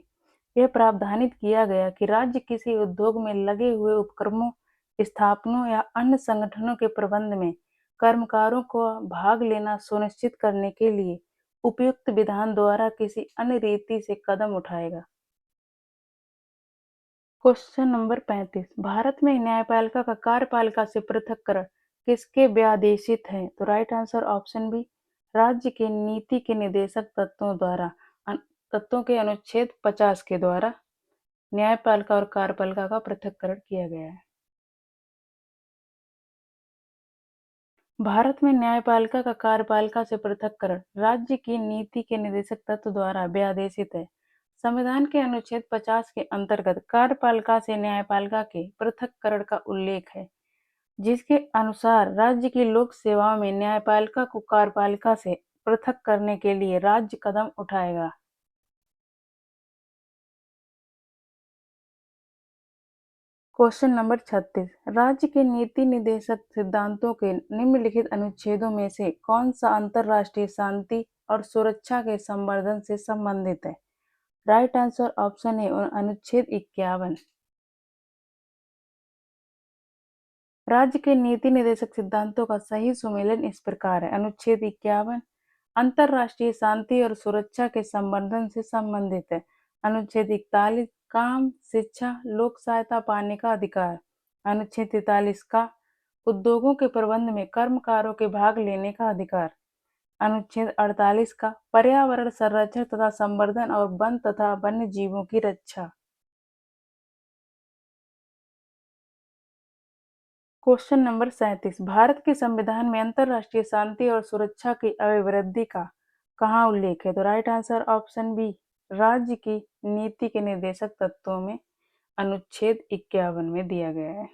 यह प्रावधानित किया गया कि राज्य किसी उद्योग में लगे हुए उपक्रमों, स्थापनों या अन्य संगठनों के प्रबंध में कर्मकारों को भाग लेना सुनिश्चित करने के लिए उपयुक्त विधान द्वारा किसी अन्य रीति से कदम उठाएगा। क्वेश्चन नंबर 35 भारत में न्यायपालिका का कार्यपालिका से पृथक्करण किसके व्यादेशित है? तो राइट आंसर ऑप्शन बी राज्य के नीति के निदेशक तत्वों के अनुच्छेद 50 के द्वारा न्यायपालिका और कार्यपालिका का पृथक्करण किया गया है। भारत में न्यायपालिका का कार्यपालिका से पृथक्करण राज्य की नीति के निदेशक तत्व द्वारा व्यादेशित है। संविधान के अनुच्छेद 50 के अंतर्गत कार्यपालिका से न्यायपालिका के पृथक्करण का उल्लेख है। जिसके अनुसार राज्य की लोक सेवाओं में न्यायपालिका को कार्यपालिका से पृथक करने के लिए राज्य कदम उठाएगा। क्वेश्चन नंबर 36, राज्य के नीति निर्देशक सिद्धांतों के निम्नलिखित अनुच्छेदों में से कौन सा अंतर्राष्ट्रीय शांति और सुरक्षा के संवर्धन से संबंधित है? राइट आंसर ऑप्शन ए अनुच्छेद 51। राज्य के नीति निर्देशक सिद्धांतों का सही सुमेलन इस प्रकार है। अनुच्छेद 51 अंतर्राष्ट्रीय शांति और सुरक्षा के संवर्धन से संबंधित है। अनुच्छेद 41 काम, शिक्षा, लोक सहायता पाने का अधिकार। अनुच्छेद 43 का उद्योगों के प्रबंध में कर्मकारों के भाग लेने का अधिकार। अनुच्छेद 48 का पर्यावरण संरक्षण तथा संवर्धन और वन तथा वन्य जीवों की रक्षा। क्वेश्चन नंबर 37, भारत के संविधान में अंतर्राष्ट्रीय शांति और सुरक्षा की अभिवृद्धि का कहाँ उल्लेख है? तो राइट आंसर ऑप्शन बी राज्य की नीति के निर्देशक तत्वों में अनुच्छेद 51 में दिया गया है।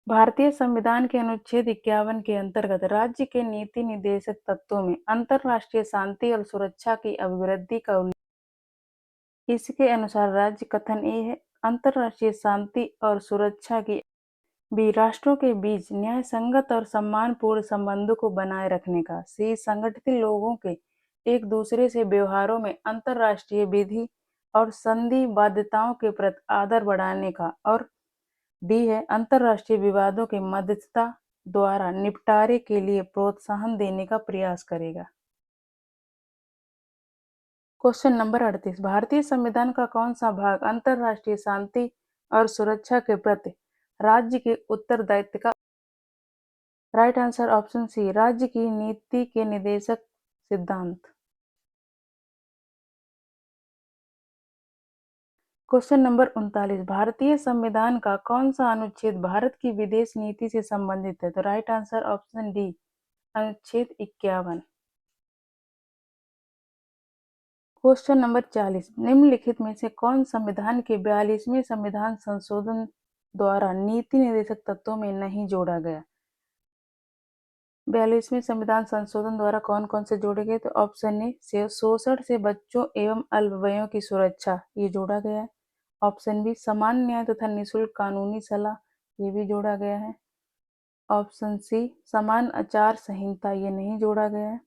भारतीय संविधान के अनुच्छेद 51 के अंतर्गत राज्य के नीति निर्देशक तत्वों में अंतर्राष्ट्रीय शांति और सुरक्षा की अभिवृद्धि का उल्लेख। इसके अनुसार राज्य कथन ए है, अंतर्राष्ट्रीय शांति और सुरक्षा की बी राष्ट्रों के बीच न्याय संगत और सम्मानपूर्ण संबंधों को बनाए रखने का। सी संगठित लोगों के एक दूसरे से व्यवहारों में अंतर्राष्ट्रीय विधि और संधि बाध्यताओं के प्रति आदर बढ़ाने का। और डी है अंतर्राष्ट्रीय विवादों के मध्यस्थता द्वारा निपटारे के लिए प्रोत्साहन देने का प्रयास करेगा। क्वेश्चन नंबर 38, भारतीय संविधान का कौन सा भाग अंतर्राष्ट्रीय शांति और सुरक्षा के प्रति राज्य के उत्तरदायित्व का? राइट आंसर ऑप्शन सी राज्य की नीति के निर्देशक सिद्धांत। क्वेश्चन नंबर 39, भारतीय संविधान का कौन सा अनुच्छेद भारत की विदेश नीति से संबंधित है? तो राइट आंसर ऑप्शन डी अनुच्छेद 51। क्वेश्चन नंबर 40, निम्नलिखित में से कौन संविधान के 42वें संविधान संशोधन द्वारा नीति निर्देशक तत्वों में नहीं जोड़ा गया? 42वें संविधान संशोधन द्वारा कौन कौन से जोड़े गए? तो ऑप्शन ए शोषण से बच्चों एवं अल्पवयों की सुरक्षा, ये जोड़ा गया है। ऑप्शन बी समान न्याय तथा निःशुल्क कानूनी सलाह, ये भी जोड़ा गया है। ऑप्शन सी समान आचार संहिता, ये नहीं जोड़ा गया है।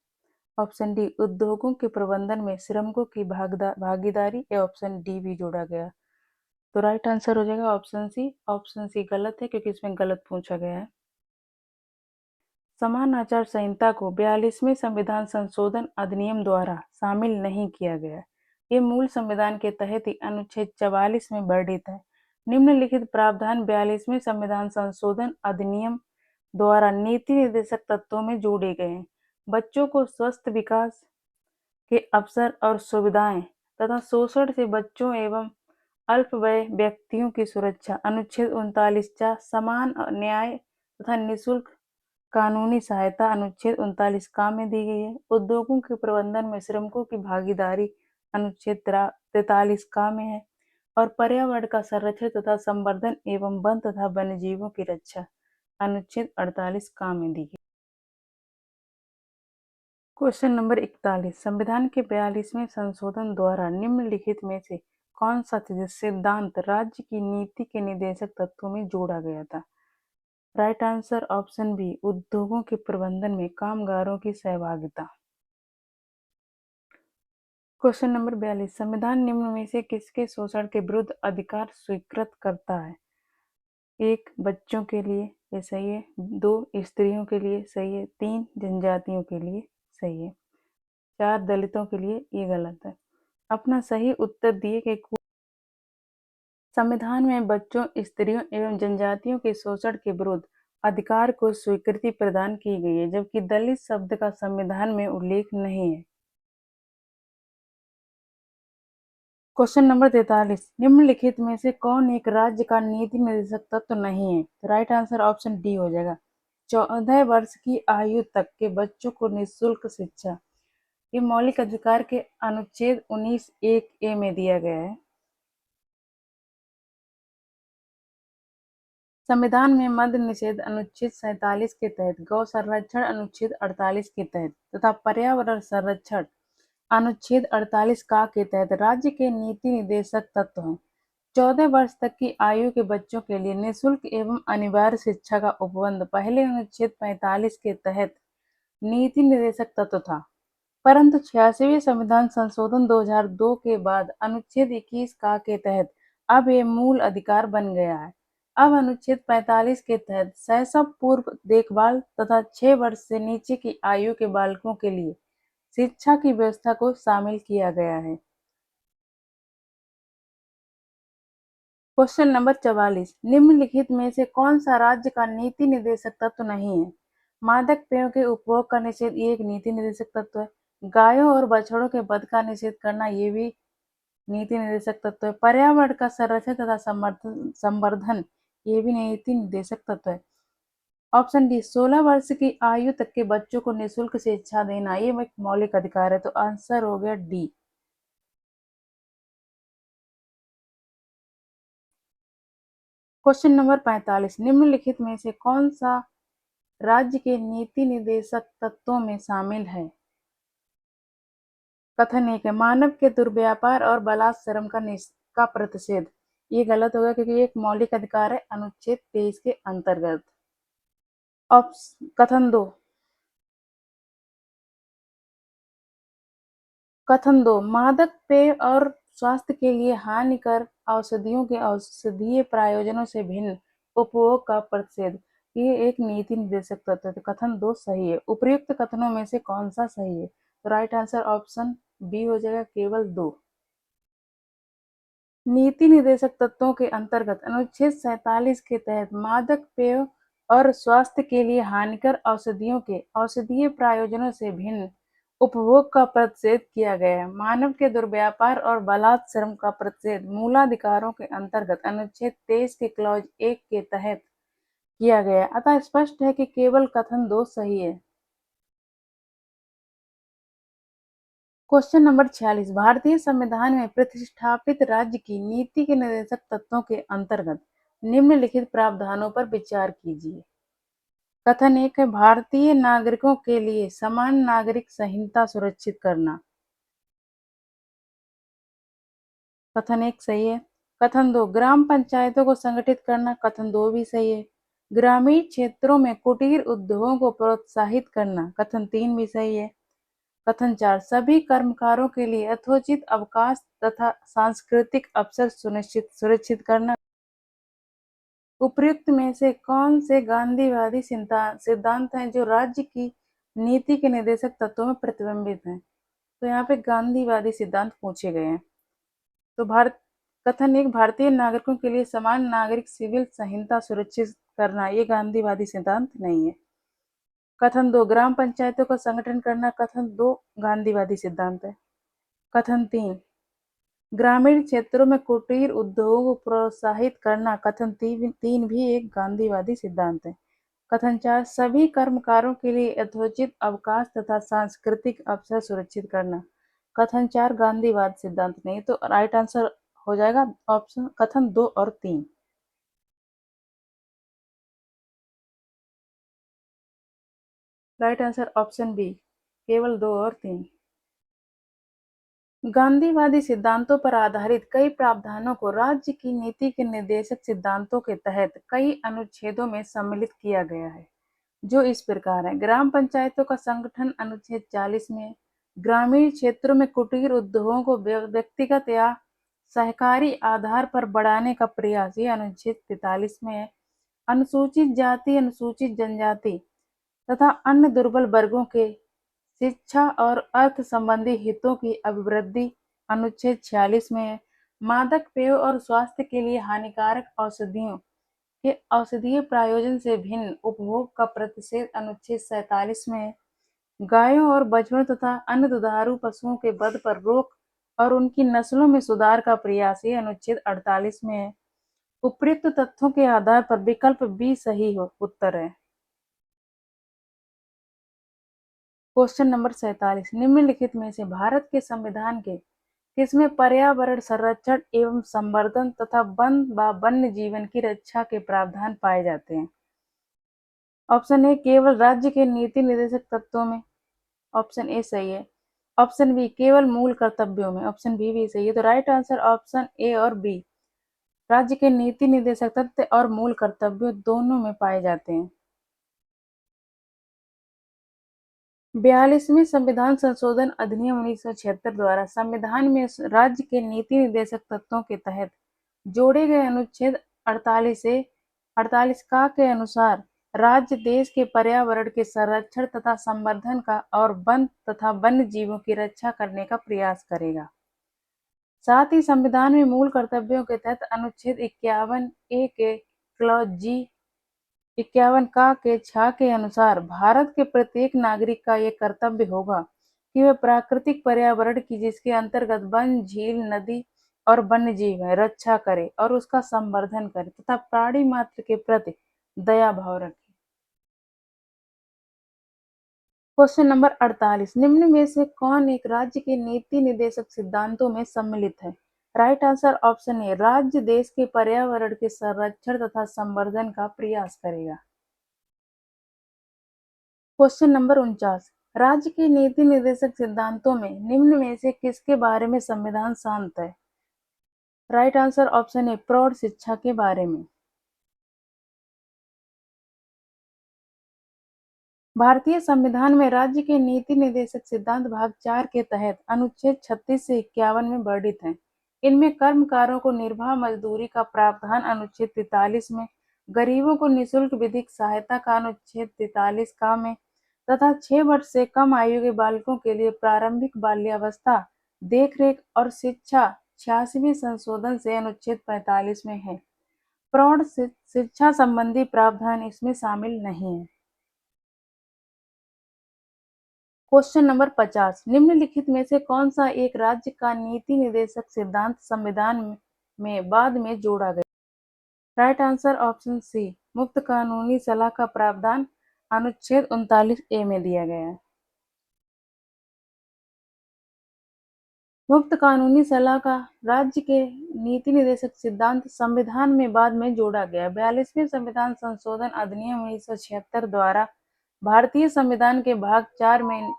ऑप्शन डी उद्योगों के प्रबंधन में श्रमिकों की भागीदारी, या ऑप्शन डी भी जोड़ा गया। तो राइट आंसर हो जाएगा ऑप्शन सी। ऑप्शन सी गलत है क्योंकि इसमें गलत पूछा गया है। समान आचार संहिता को 42वें संविधान संशोधन अधिनियम द्वारा शामिल नहीं किया गया। ये मूल संविधान के तहत ही अनुच्छेद 44 में वर्णित है। निम्नलिखित प्रावधान 42वें संविधान संशोधन अधिनियम द्वारा नीति निर्देशक तत्वों में जोड़े गए हैं। बच्चों को स्वस्थ विकास के अवसर और सुविधाएं तथा शोषण से बच्चों एवं अल्पवय व्यक्तियों की सुरक्षा। अनुच्छेद 39 समान न्याय तथा निःशुल्क कानूनी सहायता अनुच्छेद 39 का में दी गई है। उद्योगों के प्रबंधन में श्रमिकों की भागीदारी अनुच्छेद 43 का में है। और पर्यावरण का संरक्षण तथा संवर्धन एवं वन तथा वन्यजीवों की रक्षा अनुच्छेद 48 का में दी गई। क्वेश्चन नंबर 41, संविधान के 42वें संशोधन द्वारा निम्नलिखित में से कौन सा सिद्धांत राज्य की नीति के निर्देशक तत्वों में जोड़ा गया था? राइट आंसर ऑप्शन बी उद्योगों के प्रबंधन में कामगारों की सहभागिता। क्वेश्चन नंबर 42, संविधान निम्न में से किसके शोषण के विरुद्ध अधिकार स्वीकृत करता है? एक बच्चों के लिए, ये सही है। दो स्त्रियों के लिए, सही है। तीन जनजातियों के लिए, सही है। चार दलितों के लिए, ये गलत है। अपना सही उत्तर दिए कि संविधान में बच्चों, स्त्रियों एवं जनजातियों के शोषण के विरुद्ध अधिकार को स्वीकृति प्रदान की गई है, जबकि दलित शब्द का संविधान में उल्लेख नहीं है। क्वेश्चन नंबर 43, निम्नलिखित में से कौन एक राज्य का नीति निर्देशक तत्व नहीं है? तो राइट आंसर ऑप्शन डी हो जाएगा 14 वर्ष की आयु तक के बच्चों को निःशुल्क शिक्षा। ये मौलिक अधिकार के अनुच्छेद 19(1)(a) में दिया गया है। संविधान में मद्य निषेध अनुच्छेद 47 के तहत, गौ संरक्षण अनुच्छेद 48 के तहत तथा पर्यावरण संरक्षण अनुच्छेद 48 का के तहत राज्य के नीति निर्देशक तत्व हैं। 14 वर्ष तक की आयु के बच्चों के लिए निःशुल्क एवं अनिवार्य शिक्षा का उपबंध पहले अनुच्छेद 45 के तहत नीति निर्देशक तत्व था, परंतु 86वें संविधान संशोधन 2002 के बाद अनुच्छेद 21 का के तहत अब ये मूल अधिकार बन गया है। अब अनुच्छेद 45 के तहत शैशव पूर्व देखभाल तथा 6 वर्ष से नीचे की आयु के बालकों के लिए शिक्षा की व्यवस्था को शामिल किया गया है। क्वेश्चन नंबर 44, निम्नलिखित में से कौन सा राज्य का नीति निर्देशक तत्व नहीं है? मादक पेयों के उपभोग का निषेध, ये एक नीति निर्देशक तत्व है। गायों और बछड़ों के वध का निषेध करना, ये भी नीति निर्देशक तत्व है। पर्यावरण का संरक्षण तथा संवर्धन, ये भी नीति निर्देशक तत्व है। ऑप्शन डी, 16 वर्ष की आयु तक के बच्चों को निःशुल्क शिक्षा देना, ये एक मौलिक अधिकार है। तो आंसर हो गया डी। क्वेश्चन नंबर 45, निम्नलिखित में से कौन सा राज्य के नीति निर्देशक तत्वों में शामिल है? कथन एक है, मानव के दुर्व्यापार और बलात्संग का प्रतिषेध। ये गलत होगा क्योंकि ये एक मौलिक अधिकार है अनुच्छेद 23 के अंतर्गत। कथन दो, मादक पेय और स्वास्थ्य के लिए हानिकर औषधियों के औषधीय प्रयोजनों से भिन्न उपभोग का प्रतिषेध, ये एक नीति निर्देशक तत्व है। तो कथन 2 सही है। उपर्युक्त कथनों में से कौन सा सही है? तो राइट आंसर ऑप्शन बी हो जाएगा, केवल 2। नीति निर्देशक तत्वों के अंतर्गत अनुच्छेद 47 के तहत मादक पेय और स्वास्थ्य के लिए हानिकर औषधियों के औषधीय प्रयोजनों से भिन्न उपभोग का प्रतिषेध किया गया है। मानव के दुर्व्यापार और बलात्संग का प्रतिषेध मूलाधिकारों के अंतर्गत अनुच्छेद 23 के क्लॉज 1 के तहत किया गया है। अतः स्पष्ट है कि केवल कथन 2 सही है। क्वेश्चन नंबर 46, भारतीय संविधान में प्रतिष्ठापित राज्य की नीति के निर्देशक तत्वों के अंतर्गत निम्नलिखित प्रावधानों पर विचार कीजिए। कथन एक है, भारतीय नागरिकों के लिए समान नागरिक संहिता सुरक्षित करना। कथन 1 सही है। कथन 2, ग्राम पंचायतों को संगठित करना। कथन 2 भी सही है। ग्रामीण क्षेत्रों में कुटीर उद्योगों को प्रोत्साहित करना। कथन 3 भी सही है। कथन 4, सभी कर्मकारों के लिए यथोचित अवकाश तथा सांस्कृतिक अवसर सुनिश्चित करना। उपर्युक्त में से कौन से गांधीवादी सिद्धांत हैं जो राज्य की नीति के निर्देशक तत्वों में प्रतिबिंबित हैं? तो यहाँ पे गांधीवादी सिद्धांत पूछे गए हैं। तो कथन 1, भारतीय नागरिकों के लिए समान नागरिक सिविल संहिता सुरक्षित करना, ये गांधीवादी सिद्धांत नहीं है। कथन 2, ग्राम पंचायतों का संगठन करना। कथन 2 गांधीवादी सिद्धांत है। कथन 3, ग्रामीण क्षेत्रों में कुटीर उद्योगों को प्रोत्साहित करना। कथन 3 भी एक गांधीवादी सिद्धांत है। कथन 4, सभी कर्मकारों के लिए यथोचित अवकाश तथा सांस्कृतिक अवसर सुरक्षित करना। कथन 4 गांधीवाद सिद्धांत नहीं। तो राइट आंसर हो जाएगा ऑप्शन कथन 2 और 3। राइट आंसर ऑप्शन बी, केवल 2 और 3। गांधीवादी सिद्धांतों पर आधारित कई प्रावधानों को राज्य की नीति के निर्देशक सिद्धांतों के तहत कई अनुच्छेदों में सम्मिलित किया गया है, जो इस प्रकार है। ग्राम पंचायतों का संगठन अनुच्छेद 40 में, ग्रामीण क्षेत्रों में कुटीर उद्योगों को व्यक्तिगत या सहकारी आधार पर बढ़ाने का प्रयास, ये अनुच्छेद 43 में है। अनुसूचित जाति, अनुसूचित जनजाति तथा अन्य दुर्बल वर्गों के शिक्षा और अर्थ संबंधी हितों की अभिवृद्धि अनुच्छेद 46 में है। मादक पेय और स्वास्थ्य के लिए हानिकारक औषधियों के औषधीय प्रयोजन से भिन्न उपभोग का प्रतिषेध अनुच्छेद 47 में है। गायों और बछड़ों तथा अन्य दुधारू पशुओं के वध पर रोक और उनकी नस्लों में सुधार का प्रयास, ये अनुच्छेद 48 में है। उपर्युक्त तथ्यों के आधार पर विकल्प बी सही हो उत्तर है। क्वेश्चन नंबर 47, निम्नलिखित में से भारत के संविधान के किसमें पर्यावरण संरक्षण एवं संवर्धन तथा वन व वन्य जीवन की रक्षा के प्रावधान पाए जाते हैं? ऑप्शन ए केवल राज्य के नीति निर्देशक तत्वों में। ऑप्शन ए सही है। ऑप्शन बी केवल मूल कर्तव्यों में। ऑप्शन बी भी सही है। तो राइट आंसर ऑप्शन ए और बी, राज्य के नीति निर्देशक तत्व और मूल कर्तव्यों दोनों में पाए जाते हैं। 42वें संविधान संशोधन अधिनियम 1976 द्वारा संविधान में राज्य के नीति निर्देशक तत्वों के तहत जोड़े गए अनुच्छेद 48 से 48 का के अनुसार राज्य देश के पर्यावरण के संरक्षण तथा संवर्धन का और वन तथा वन्य जीवों की रक्षा करने का प्रयास करेगा। साथ ही संविधान में मूल कर्तव्यों के तहत अनुच्छेद 51 ए के क्लॉज जी 51 का के छा के अनुसार भारत के प्रत्येक नागरिक का ये कर्तव्य होगा कि वह प्राकृतिक पर्यावरण की जिसके अंतर्गत वन, झील, नदी और वन्य जीव है रक्षा करे और उसका संवर्धन करे तथा प्राणी मात्र के प्रति दया भाव रखे। क्वेश्चन नंबर 48, निम्न में से कौन एक राज्य के नीति निर्देशक सिद्धांतों में सम्मिलित है? राइट आंसर ऑप्शन ए, राज्य देश के पर्यावरण के संरक्षण तथा संवर्धन का प्रयास करेगा। क्वेश्चन नंबर 49, राज्य के नीति निर्देशक सिद्धांतों में निम्न में से किसके बारे में संविधान शांत है? राइट आंसर ऑप्शन ए, प्रौढ़ शिक्षा के बारे में। भारतीय संविधान में राज्य के नीति निर्देशक सिद्धांत भाग 4 के तहत अनुच्छेद 36 से 51 में वर्णित हैं। इनमें कर्मकारों को निर्वाह मजदूरी का प्रावधान अनुच्छेद 43 में, गरीबों को निःशुल्क विधिक सहायता का अनुच्छेद 43 का में तथा 6 वर्ष से कम आयु के बालकों के लिए प्रारंभिक बाल्यावस्था देखरेख और शिक्षा 86वें संशोधन से अनुच्छेद 45 में है। प्रौढ़ शिक्षा संबंधी प्रावधान इसमें शामिल नहीं है। क्वेश्चन नंबर 50, निम्नलिखित में से कौन सा एक राज्य का नीति निर्देशक सिद्धांत संविधान में बाद में जोड़ा गया? राइट आंसर ऑप्शन सी, मुफ्त कानूनी सलाह का प्रावधान अनुच्छेद 39 ए में दिया गया है। मुफ्त कानूनी सलाह का राज्य के नीति निर्देशक सिद्धांत संविधान में बाद में जोड़ा गया। 42वें संविधान संशोधन अधिनियम 1976 द्वारा भारतीय संविधान के भाग 4 में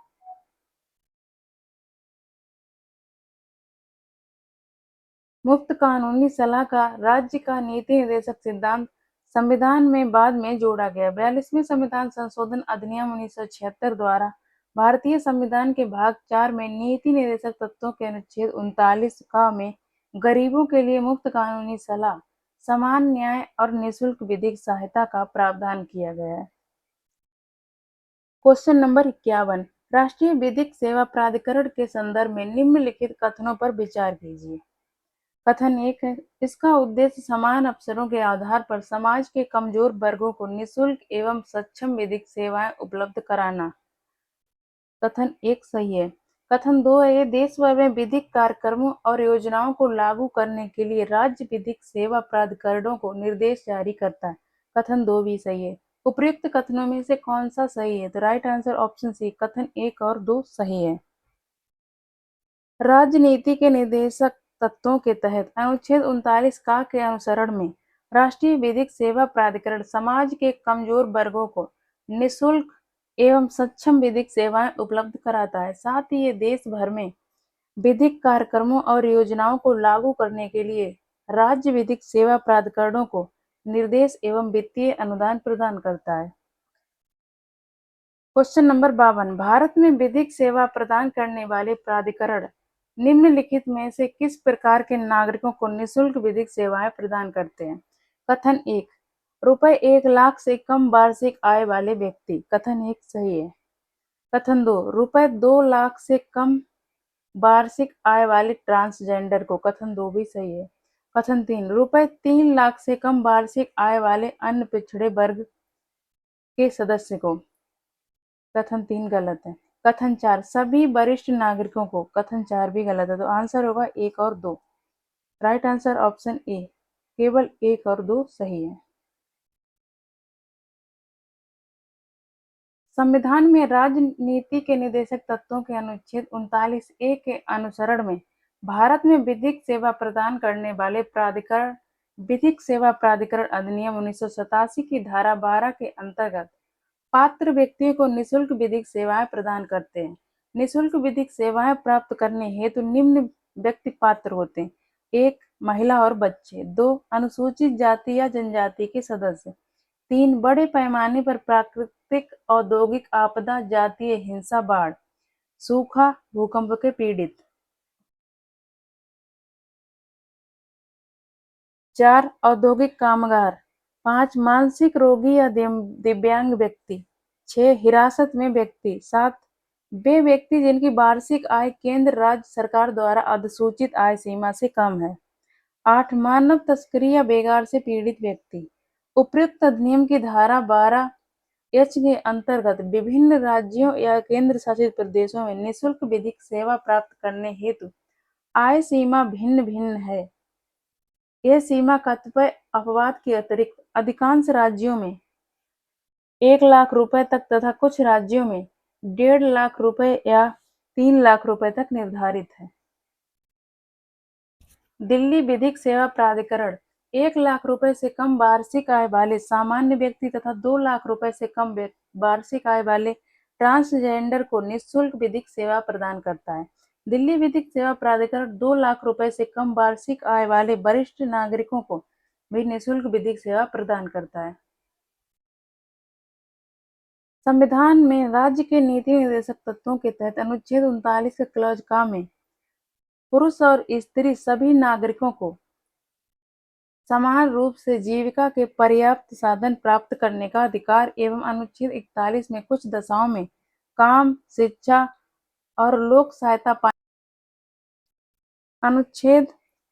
मुफ्त कानूनी सलाह का राज्य का नीति निर्देशक सिद्धांत संविधान में बाद में जोड़ा गया। 42वें संविधान संशोधन अधिनियम 1976 द्वारा भारतीय संविधान के भाग 4 में नीति निर्देशक तत्वों के अनुच्छेद 39 का में गरीबों के लिए मुफ्त कानूनी सलाह, समान न्याय और निःशुल्क विधिक सहायता का प्रावधान किया गया है। क्वेश्चन नंबर 51, राष्ट्रीय विधिक सेवा प्राधिकरण के संदर्भ में निम्नलिखित कथनों पर विचार कीजिए। कथन 1 है, इसका उद्देश्य समान अवसरों के आधार पर समाज के कमजोर वर्गों को निःशुल्क एवं सक्षम विधिक सेवाएं उपलब्ध कराना। कथन 1 सही है। कथन 2 है, देश भर में विधिक कार्यक्रमों और योजनाओं को लागू करने के लिए राज्य विधिक सेवा प्राधिकरणों को निर्देश जारी करता है। कथन 2 भी सही है। उपर्युक्त कथनों में से कौन सा सही है? तो राइट आंसर ऑप्शन सी, कथन 1 और 2 सही है। राजनीति के निर्देशक तत्वों के तहत अनुच्छेद 39 का के अनुसरण में राष्ट्रीय विधिक सेवा प्राधिकरण समाज के कमजोर वर्गों को निःशुल्क एवं सक्षम विधिक सेवाएं उपलब्ध कराता है। साथ ही ये देश भर में विधिक कार्यक्रमों और योजनाओं को लागू करने के लिए राज्य विधिक सेवा प्राधिकरणों को निर्देश एवं वित्तीय अनुदान प्रदान करता है। क्वेश्चन नंबर 52, भारत में विधिक सेवा प्रदान करने वाले प्राधिकरण निम्नलिखित में से किस प्रकार के नागरिकों को निःशुल्क विधिक सेवाएं प्रदान करते हैं? कथन 1, रुपए 1 लाख से कम वार्षिक आय वाले व्यक्ति। कथन 1 सही है। कथन 2, रुपए 2 लाख से कम वार्षिक आय वाले ट्रांसजेंडर को। कथन 2 भी सही है। कथन 3, रुपए 3 लाख से कम वार्षिक आय वाले अन्य पिछड़े वर्ग के सदस्य को। कथन 3 गलत है। कथन 4, सभी वरिष्ठ नागरिकों को। कथन 4 भी गलत है। तो आंसर होगा 1 और 2। राइट आंसर ऑप्शन ए, केवल 1 और 2 सही है। संविधान में राजनीति के निर्देशक तत्वों के अनुच्छेद 39 ए के अनुसरण में भारत में विधिक सेवा प्रदान करने वाले प्राधिकरण विधिक सेवा प्राधिकरण अधिनियम 1987 की धारा 12 के अंतर्गत पात्र व्यक्तियों को निःशुल्क विधिक सेवाएं प्रदान करते हैं। निःशुल्क विधिक सेवाएं प्राप्त करने हेतु निम्न व्यक्ति पात्र होते हैं: एक, महिला और बच्चे; दो, अनुसूचित जाति या जनजाति के सदस्य; तीन, बड़े पैमाने पर प्राकृतिक औद्योगिक आपदा, जातीय हिंसा, बाढ़, सूखा, भूकंप के पीड़ित; चार, औद्योगिक कामगार; पाँच, मानसिक रोगी या दिव्यांग व्यक्ति; छह, हिरासत में व्यक्ति; सात, वे व्यक्ति जिनकी वार्षिक आय केंद्र राज्य सरकार द्वारा अधिसूचित आय सीमा से कम है; आठ, मानव तस्करी या बेगार से पीड़ित व्यक्ति। उपर्युक्त अधिनियम की धारा 12H के अंतर्गत विभिन्न राज्यों या केंद्र शासित प्रदेशों में निःशुल्क विधिक सेवा प्राप्त करने हेतु आय सीमा भिन्न भिन्न है। यह सीमा कतिपय अपवाद के अतिरिक्त अधिकांश राज्यों में 1 लाख रुपए तक तथा कुछ राज्यों में 1.5 लाख रुपए या 3 लाख रुपए तक निर्धारित है। दिल्ली विधिक सेवा प्राधिकरण 1 लाख रुपए से कम वार्षिक आय वाले सामान्य व्यक्ति तथा 2 लाख रुपए से कम वार्षिक आय वाले ट्रांसजेंडर को निःशुल्क विधिक सेवा प्रदान करता है। दिल्ली विधिक सेवा प्राधिकरण 2 लाख रुपए से कम वार्षिक आय वाले वरिष्ठ नागरिकों को भी निःशुल्क विधिक सेवा प्रदान करता है। संविधान में राज्य के नीति निर्देशक तत्वों के तहत अनुच्छेद 39 के क्लॉज क में पुरुष और स्त्री सभी नागरिकों को समान रूप से जीविका के पर्याप्त साधन प्राप्त करने का अधिकार एवं अनुच्छेद 41 में कुछ दशाओं में काम, शिक्षा और लोक सहायता अनुच्छेद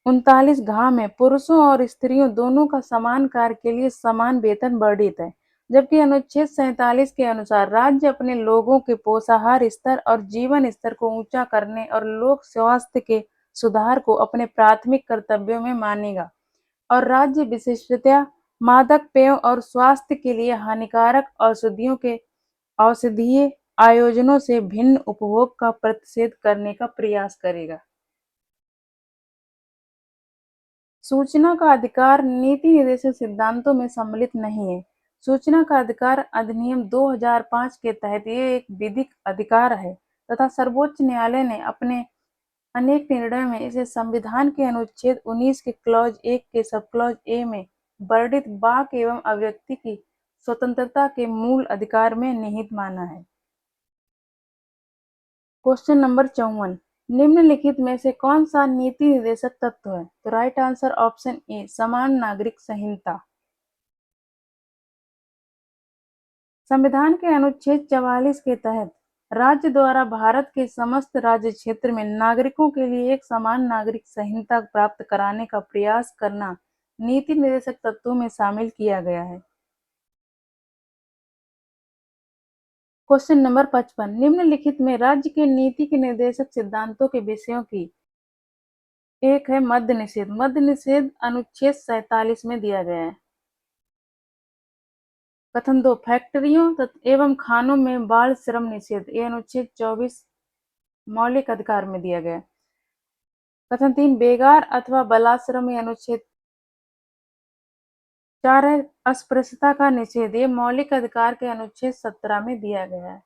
39 में पुरुषों और स्त्रियों दोनों का समान कार्य के लिए समान वेतन वर्णित है, जबकि अनुच्छेद 47 के अनुसार राज्य अपने लोगों के पोषाहार स्तर और जीवन स्तर को ऊंचा करने और लोक स्वास्थ्य के सुधार को अपने प्राथमिक कर्तव्यों में मानेगा और राज्य विशिष्टतया मादक पेयों और स्वास्थ्य के लिए हानिकारक औषधियों के औषधीय आयोजनों से भिन्न उपभोग का प्रतिषेध करने का प्रयास करेगा। सूचना का अधिकार नीति निर्देशक सिद्धांतों में सम्मिलित नहीं है। सूचना का अधिकार अधिनियम 2005 के तहत ये एक विधिक अधिकार है तथा सर्वोच्च न्यायालय ने अपने अनेक निर्णयों में इसे संविधान के अनुच्छेद 19 के क्लॉज 1 के सब क्लॉज ए में वर्णित वाक एवं अभिव्यक्ति की स्वतंत्रता के मूल अधिकार में निहित माना है। क्वेश्चन नंबर 54, निम्नलिखित में से कौन सा नीति निर्देशक तत्व है? तो राइट आंसर ऑप्शन ए, समान नागरिक संहिता। संविधान के अनुच्छेद 44 के तहत राज्य द्वारा भारत के समस्त राज्य क्षेत्र में नागरिकों के लिए एक समान नागरिक संहिता प्राप्त कराने का प्रयास करना नीति निर्देशक तत्वों में शामिल किया गया है। क्वेश्चन नंबर 55, निम्नलिखित में राज्य के नीति के निर्देशक सिद्धांतों के विषयों की एक है मद्य निषेध। मद्य निषेध अनुच्छेद 47 में दिया गया है। कथन 2, फैक्ट्रियों एवं खानों में बाल श्रम निषेध, यह अनुच्छेद 24 मौलिक अधिकार में दिया गया है। कथन 3, बेगार अथवा बालाश्रम, यह अनुच्छेद 4 है। अस्पृश्यता का निषेध, ये मौलिक अधिकार के अनुच्छेद 17 में दिया गया है।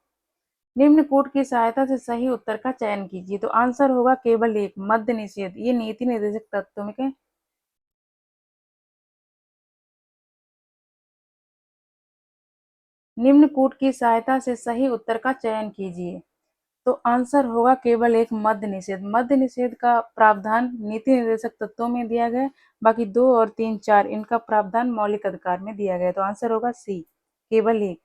निम्न कूट की सहायता से सही उत्तर का चयन कीजिए। तो आंसर होगा केवल एक, मद्य निषेध। ये नीति निर्देशक तत्वों में निम्न कूट की सहायता से सही उत्तर का चयन कीजिए। तो आंसर होगा केवल एक, मद्य निषेध। मद्य निषेध का प्रावधान नीति निर्देशक तत्वों में दिया गया, बाकी 2 और 3, 4 इनका प्रावधान मौलिक अधिकार में दिया गया। तो आंसर होगा सी, केवल एक।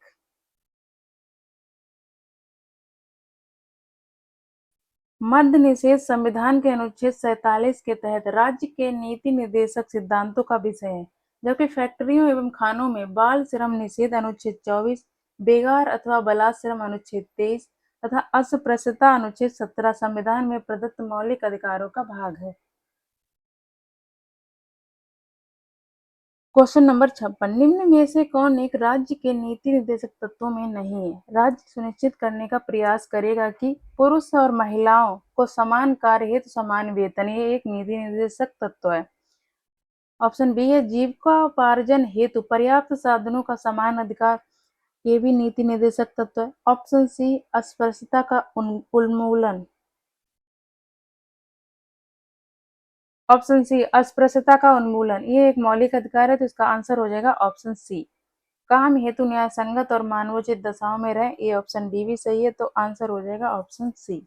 मद्य निषेध संविधान के अनुच्छेद 47 के तहत राज्य के नीति निर्देशक सिद्धांतों का विषय है, जबकि फैक्ट्रियों एवं खानों में बाल श्रम निषेध अनुच्छेद 24, बेगार अथवा बालाश्रम अनुच्छेद 23 तथा अस्पृश्यता अनुच्छेद 17 संविधान में प्रदत्त मौलिक अधिकारों का भाग है। क्वेश्चन नंबर 56, निम्न में से कौन एक राज्य के नीति निर्देशक तत्वों में नहीं है? राज्य सुनिश्चित करने का प्रयास करेगा कि पुरुष और महिलाओं को समान कार्य हेतु समान वेतन, ये एक नीति निर्देशक तत्व है। ऑप्शन बी है जीविकोपार्जन हेतु पर्याप्त साधनों का समान अधिकार, ये भी नीति निर्देशक तत्व है। ऑप्शन सी अस्पृश्यता का उन्मूलन। ऑप्शन सी अस्पृश्यता का उन्मूलन, ये एक मौलिक अधिकार है, तो इसका आंसर हो जाएगा ऑप्शन सी। काम हेतु न्याय संगत और मानवोचित दशाओं में रहे, ये ऑप्शन बी भी सही है, तो आंसर हो जाएगा ऑप्शन सी।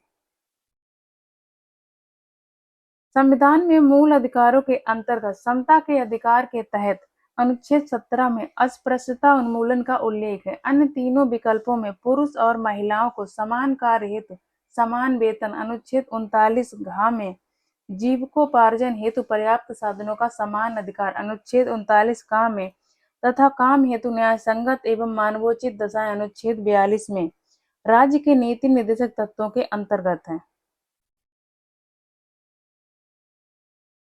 संविधान में मूल अधिकारों के अंतर्गत समता के अधिकार के तहत अनुच्छेद 17 में अस्पृश्यता उन्मूलन का उल्लेख है। अन्य तीनों विकल्पों में पुरुष और महिलाओं को समान कार्य हेतु समान वेतन, अनुच्छेद 39 घ में जीविकोपार्जन हेतु पर्याप्त साधनों का समान अधिकार, अनुच्छेद 39 क में, तथा काम हेतु न्याय संगत एवं मानवोचित दशाएं अनुच्छेद 42 में राज्य के नीति निर्देशक तत्वों के अंतर्गत है।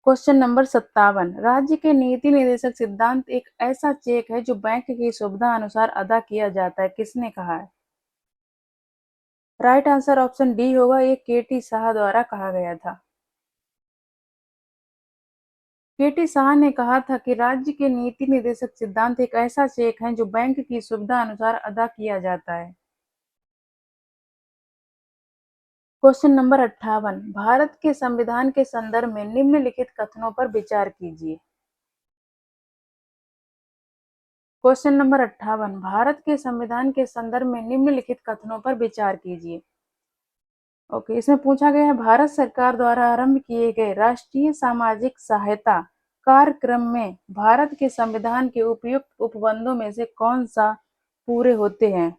क्वेश्चन नंबर 57, राज्य के नीति निर्देशक सिद्धांत एक ऐसा चेक है जो बैंक की सुविधा अनुसार अदा किया जाता है, किसने कहा है? राइट आंसर ऑप्शन डी होगा, ये के.टी. शाह द्वारा कहा गया था। के.टी. शाह ने कहा था कि राज्य के नीति निर्देशक सिद्धांत एक ऐसा चेक है जो बैंक की सुविधा अनुसार अदा किया जाता है। क्वेश्चन नंबर 58, भारत के संविधान के संदर्भ में निम्नलिखित कथनों पर विचार कीजिए। क्वेश्चन नंबर 58, भारत के संविधान के संदर्भ में निम्नलिखित कथनों पर विचार कीजिए। ओके, इसमें पूछा गया है भारत सरकार द्वारा आरंभ किए गए राष्ट्रीय सामाजिक सहायता कार्यक्रम में भारत के संविधान के उपयुक्त उपबंधों में से कौन सा पूरे होते हैं?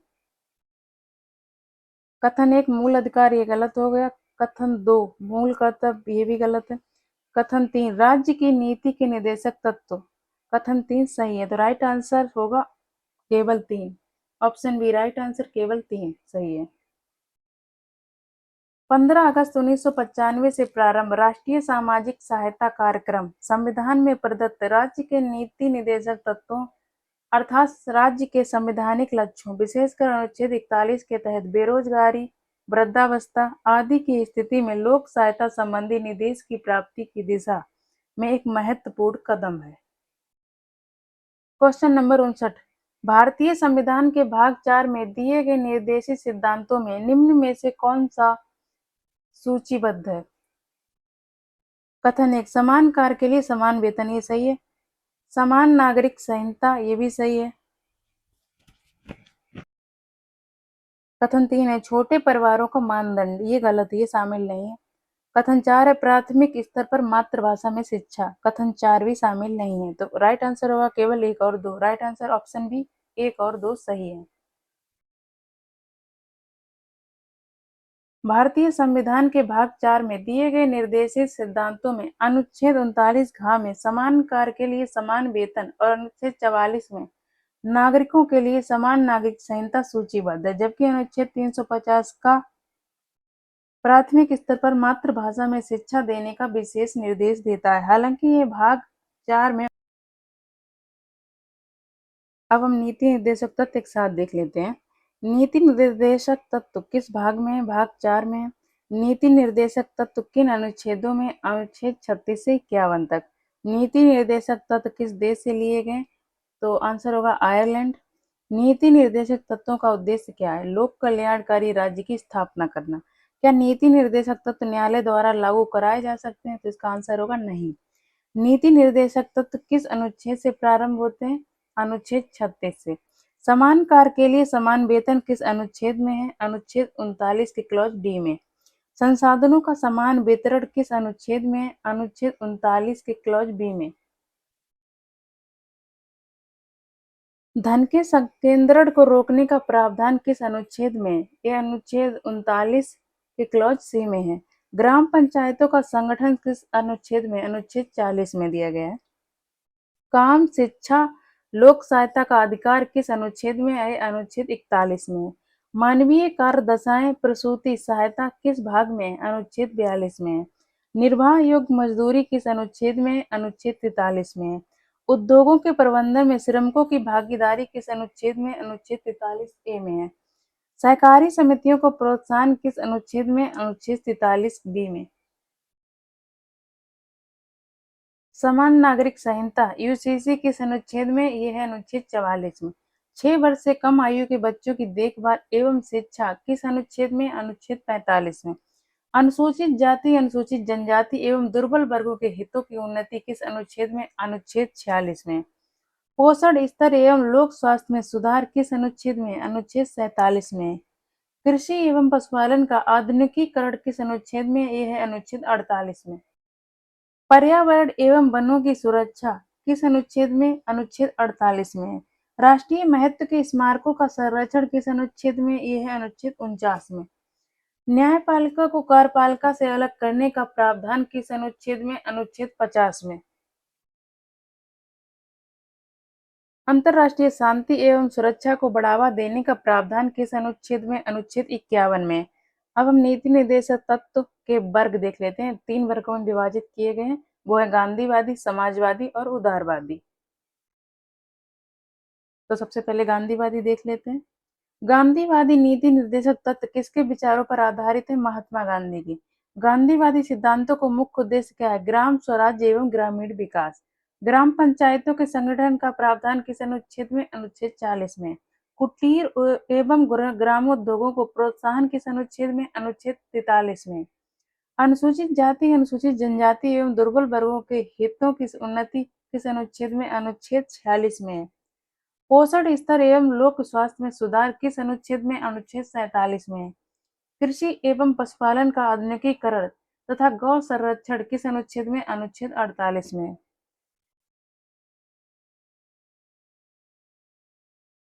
कथन 1 मूल अधिकार, ये गलत हो गया। कथन 2 मूल कर्तव्य, ये भी गलत है। कथन 3 राज्य की नीति के निर्देशक तत्व, कथन 3 सही है, तो राइट आंसर होगा केवल 3। ऑप्शन बी राइट आंसर, केवल 3 सही है। 15 अगस्त 1995 से प्रारंभ राष्ट्रीय सामाजिक सहायता कार्यक्रम संविधान में प्रदत्त राज्य के नीति निर्देशक तत्वों अर्थात राज्य के संवैधानिक लक्ष्यों, विशेषकर अनुच्छेद 41 के तहत बेरोजगारी, वृद्धावस्था आदि की स्थिति में लोक सहायता संबंधी निर्देश की प्राप्ति की दिशा में एक महत्वपूर्ण कदम है। क्वेश्चन नंबर 59, भारतीय संविधान के भाग 4 में दिए गए निर्देशित सिद्धांतों में निम्न में से कौन सा सूचीबद्ध है? कथन 1 समान कार्य के लिए समान वेतन, ये सही है। समान नागरिक संहिता, ये भी सही है। कथन 3 है छोटे परिवारों का मानदंड, ये गलत है, ये शामिल नहीं है। कथन 4 है प्राथमिक स्तर पर मातृभाषा में शिक्षा, कथन 4 भी शामिल नहीं है, तो राइट आंसर होगा केवल 1 और 2। राइट आंसर ऑप्शन बी 1 और 2 सही है। भारतीय संविधान के भाग 4 में दिए गए निर्देशित सिद्धांतों में अनुच्छेद 39 घ में समान कार्य के लिए समान वेतन और अनुच्छेद 44 में नागरिकों के लिए समान नागरिक संहिता सूचीबद्ध है, जबकि अनुच्छेद 350 का प्राथमिक स्तर पर मातृभाषा में शिक्षा देने का विशेष निर्देश देता है। हालांकि ये भाग 4 में, अब हम नीति निर्देशक तत्व एक साथ देख लेते हैं। नीति निर्देशक तत्व किस भाग में है? भाग 4 में है। नीति निर्देशक तत्व किन अनुच्छेदों में? अनुच्छेद 36 से 51 तक। नीति निर्देशक तत्व किस देश से लिए गए? तो आंसर होगा आयरलैंड। नीति निर्देशक तत्वों का उद्देश्य क्या है? लोक कल्याणकारी राज्य की स्थापना करना। क्या नीति निर्देशक तत्व न्यायालय द्वारा लागू कराए जा सकते हैं? तो इसका आंसर होगा नहीं। नीति निर्देशक तत्व किस अनुच्छेद से प्रारंभ होते हैं? अनुच्छेद 36 से। समान कार्य के लिए समान वेतन किस अनुच्छेद में है? अनुच्छेद 39 के क्लॉज डी में। संसाधनों का समान वितरण किस अनुच्छेद में है? अनुच्छेद 39 के क्लॉज बी में। धन के संकेंद्रण को रोकने का प्रावधान किस अनुच्छेद में? यह अनुच्छेद 39 के क्लॉज सी में है। ग्राम पंचायतों का संगठन किस अनुच्छेद में? अनुच्छेद 40 में दिया गया है। काम, शिक्षा, लोक सहायता का अधिकार किस अनुच्छेद में है? अनुच्छेद 41 में है। मानवीय कार्य दशाएं, प्रसूति सहायता किस भाग में है? अनुच्छेद 42 में है। निर्वाह योग्य मजदूरी किस अनुच्छेद में है? अनुच्छेद 43 में है। उद्योगों के प्रबंधन में श्रमिकों की भागीदारी किस अनुच्छेद में? अनुच्छेद 43 ए में है। सहकारी समितियों को प्रोत्साहन किस अनुच्छेद में? अनुच्छेद 43 बी में। समान नागरिक संहिता यूसीसी किस अनुच्छेद में? ये है अनुच्छेद 44 में। 6 वर्ष से कम आयु के बच्चों की देखभाल एवं शिक्षा किस अनुच्छेद में? अनुच्छेद 45 में। अनुसूचित जाति, अनुसूचित जनजाति एवं दुर्बल वर्गों के हितों की उन्नति किस अनुच्छेद में? अनुच्छेद 46 में। पोषण स्तर एवं लोक स्वास्थ्य में सुधार किस अनुच्छेद में? अनुच्छेद 47 में। कृषि एवं पशुपालन का आधुनिकीकरण किस अनुच्छेद में? ये है अनुच्छेद 48 में। पर्यावरण एवं वनों की सुरक्षा किस अनुच्छेद में? अनुच्छेद 48 में है। राष्ट्रीय महत्व के स्मारकों का संरक्षण किस अनुच्छेद में? ये है अनुच्छेद 49 में। न्यायपालिका को कार्यपालिका से अलग करने का प्रावधान किस अनुच्छेद में? अनुच्छेद 50 में। अंतर्राष्ट्रीय शांति एवं सुरक्षा को बढ़ावा देने का प्रावधान किस अनुच्छेद में? अनुच्छेद 51 में। अब हम नीति निर्देशक तत्व के वर्ग देख लेते हैं। 3 वर्गों में विभाजित किए गए हैं, वो है गांधीवादी, समाजवादी और उदारवादी। तो सबसे पहले गांधीवादी देख लेते हैं। गांधीवादी नीति निर्देशक तत्व किसके विचारों पर आधारित है? महात्मा गांधी की। गांधीवादी सिद्धांतों को मुख्य उद्देश्य क्या है? ग्राम स्वराज्य एवं ग्रामीण विकास। ग्राम पंचायतों के संगठन का प्रावधान किस अनुच्छेद में? अनुच्छेद 40 में। कुटीर एवं ग्रामोद्योगों को प्रोत्साहन किस अनुच्छेद में? अनुच्छेद 43 में। अनुसूचित जाति, अनुसूचित जनजाति एवं दुर्बल वर्गों के हितों की उन्नति किस अनुच्छेद में? अनुच्छेद 46 में। पोषण स्तर एवं लोक स्वास्थ्य में सुधार किस अनुच्छेद में? अनुच्छेद 47 में। कृषि एवं पशुपालन का आधुनिकीकरण तथा गौ संरक्षण किस अनुच्छेद में? अनुच्छेद 48 में।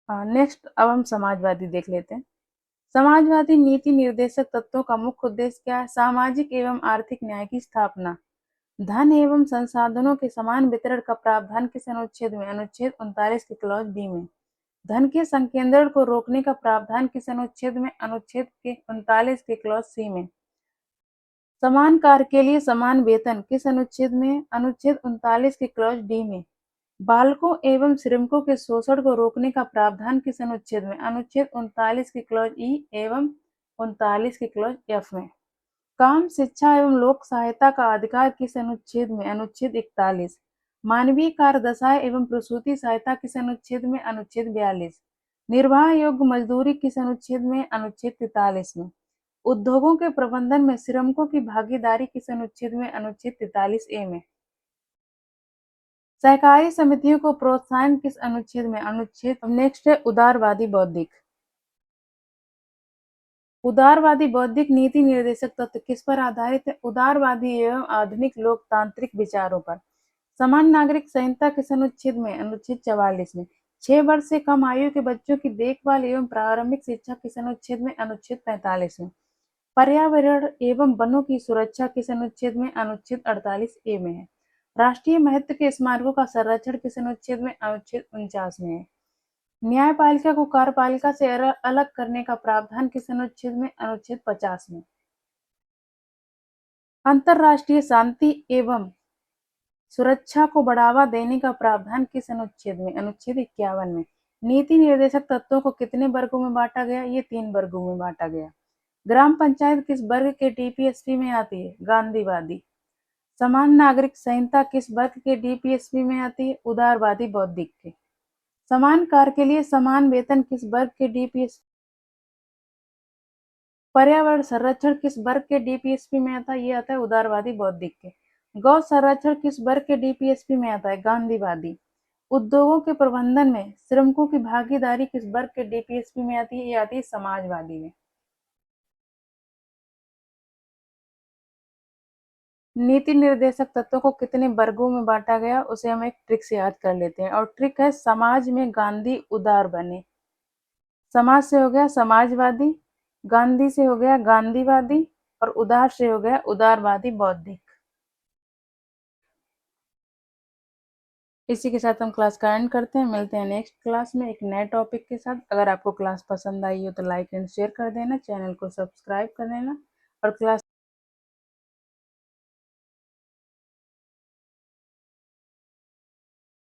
नेक्स्ट अब हम समाजवादी देख लेते हैं। समाजवादी नीति निर्देशक तत्वों का मुख्य उद्देश्य क्या है? सामाजिक एवं आर्थिक न्याय की स्थापना। धन एवं संसाधनों के समान वितरण का प्रावधान किस अनुच्छेद में? अनुच्छेद 39 के क्लॉज बी में। धन के संकेंद्रण को रोकने का प्रावधान किस अनुच्छेद में? अनुच्छेद के 39 के क्लॉज सी में। समान कार्य के लिए समान वेतन किस अनुच्छेद में? अनुच्छेद 39 के क्लॉज डी में। बालकों एवं श्रमिकों के शोषण को रोकने का प्रावधान किस अनुच्छेद में? अनुच्छेद 39 के क्लॉज ई एवं 39 के क्लॉज एफ में। काम, शिक्षा एवं लोक सहायता का अधिकार किस अनुच्छेद में? अनुच्छेद 41। मानवीय कार्य दशाएं एवं प्रसूति सहायता किस अनुच्छेद में? अनुच्छेद 42। निर्वाह योग्य मजदूरी किस अनुच्छेद में? अनुच्छेद 43 में। उद्योगों के प्रबंधन में श्रमिकों की भागीदारी किस अनुच्छेद में? अनुच्छेद 43 ए में। सहकारी समितियों को प्रोत्साहन किस अनुच्छेद में? अनुच्छेद। नेक्स्ट है उदारवादी बौद्धिक। उदारवादी बौद्धिक नीति निर्देशक तत्व किस पर आधारित है? उदारवादी एवं आधुनिक लोकतांत्रिक विचारों पर। समान नागरिक संहिता किस अनुच्छेद में? अनुच्छेद 44 में। 6 वर्ष से कम आयु के बच्चों की देखभाल एवं प्रारंभिक शिक्षा किस अनुच्छेद में? अनुच्छेद 45 में। पर्यावरण एवं वनों की सुरक्षा किस अनुच्छेद में? अनुच्छेद 48 ए में है। राष्ट्रीय महत्व के स्मारकों का संरक्षण किस अनुच्छेद में? अनुच्छेद 49 में है। न्यायपालिका को कार्यपालिका से अलग करने का प्रावधान किस अनुच्छेद में? अनुच्छेद 50 में। अंतर्राष्ट्रीय शांति एवं सुरक्षा को बढ़ावा देने का प्रावधान किस अनुच्छेद में? अनुच्छेद 51 में। नीति निर्देशक तत्वों को कितने वर्गों में बांटा गया? ये 3 वर्गों में बांटा गया। ग्राम पंचायत किस वर्ग के डीपीएसपी में आती है? गांधीवादी। समान नागरिक संहिता किस वर्ग के डीपीएसपी में आती है? उदारवादी बौद्धिक के। समान कार्य के लिए समान वेतन किस वर्ग के डीपीएस। पर्यावरण संरक्षण किस वर्ग के डीपीएसपी में आता है? ये आता है उदारवादी बौद्धिक के। गौ संरक्षण किस वर्ग के डीपीएसपी में आता है? गांधीवादी। उद्योगों के प्रबंधन में श्रमिकों की भागीदारी किस वर्ग के डीपीएसपी में आती है? ये आती है समाजवादी में। नीति निर्देशक तत्वों को कितने वर्गों में बांटा गया, उसे हम एक ट्रिक से याद कर लेते हैं। और ट्रिक है समाज में गांधी उदार बने। समाज से हो गया समाजवादी, गांधी से हो गया गांधीवादी और उदार से हो गया उदारवादी बौद्धिक। इसी के साथ हम क्लास का एंड करते हैं। मिलते हैं नेक्स्ट क्लास में एक नए टॉपिक के साथ। अगर आपको क्लास पसंद आई हो तो लाइक एंड शेयर कर देना, चैनल को सब्सक्राइब कर देना और क्लास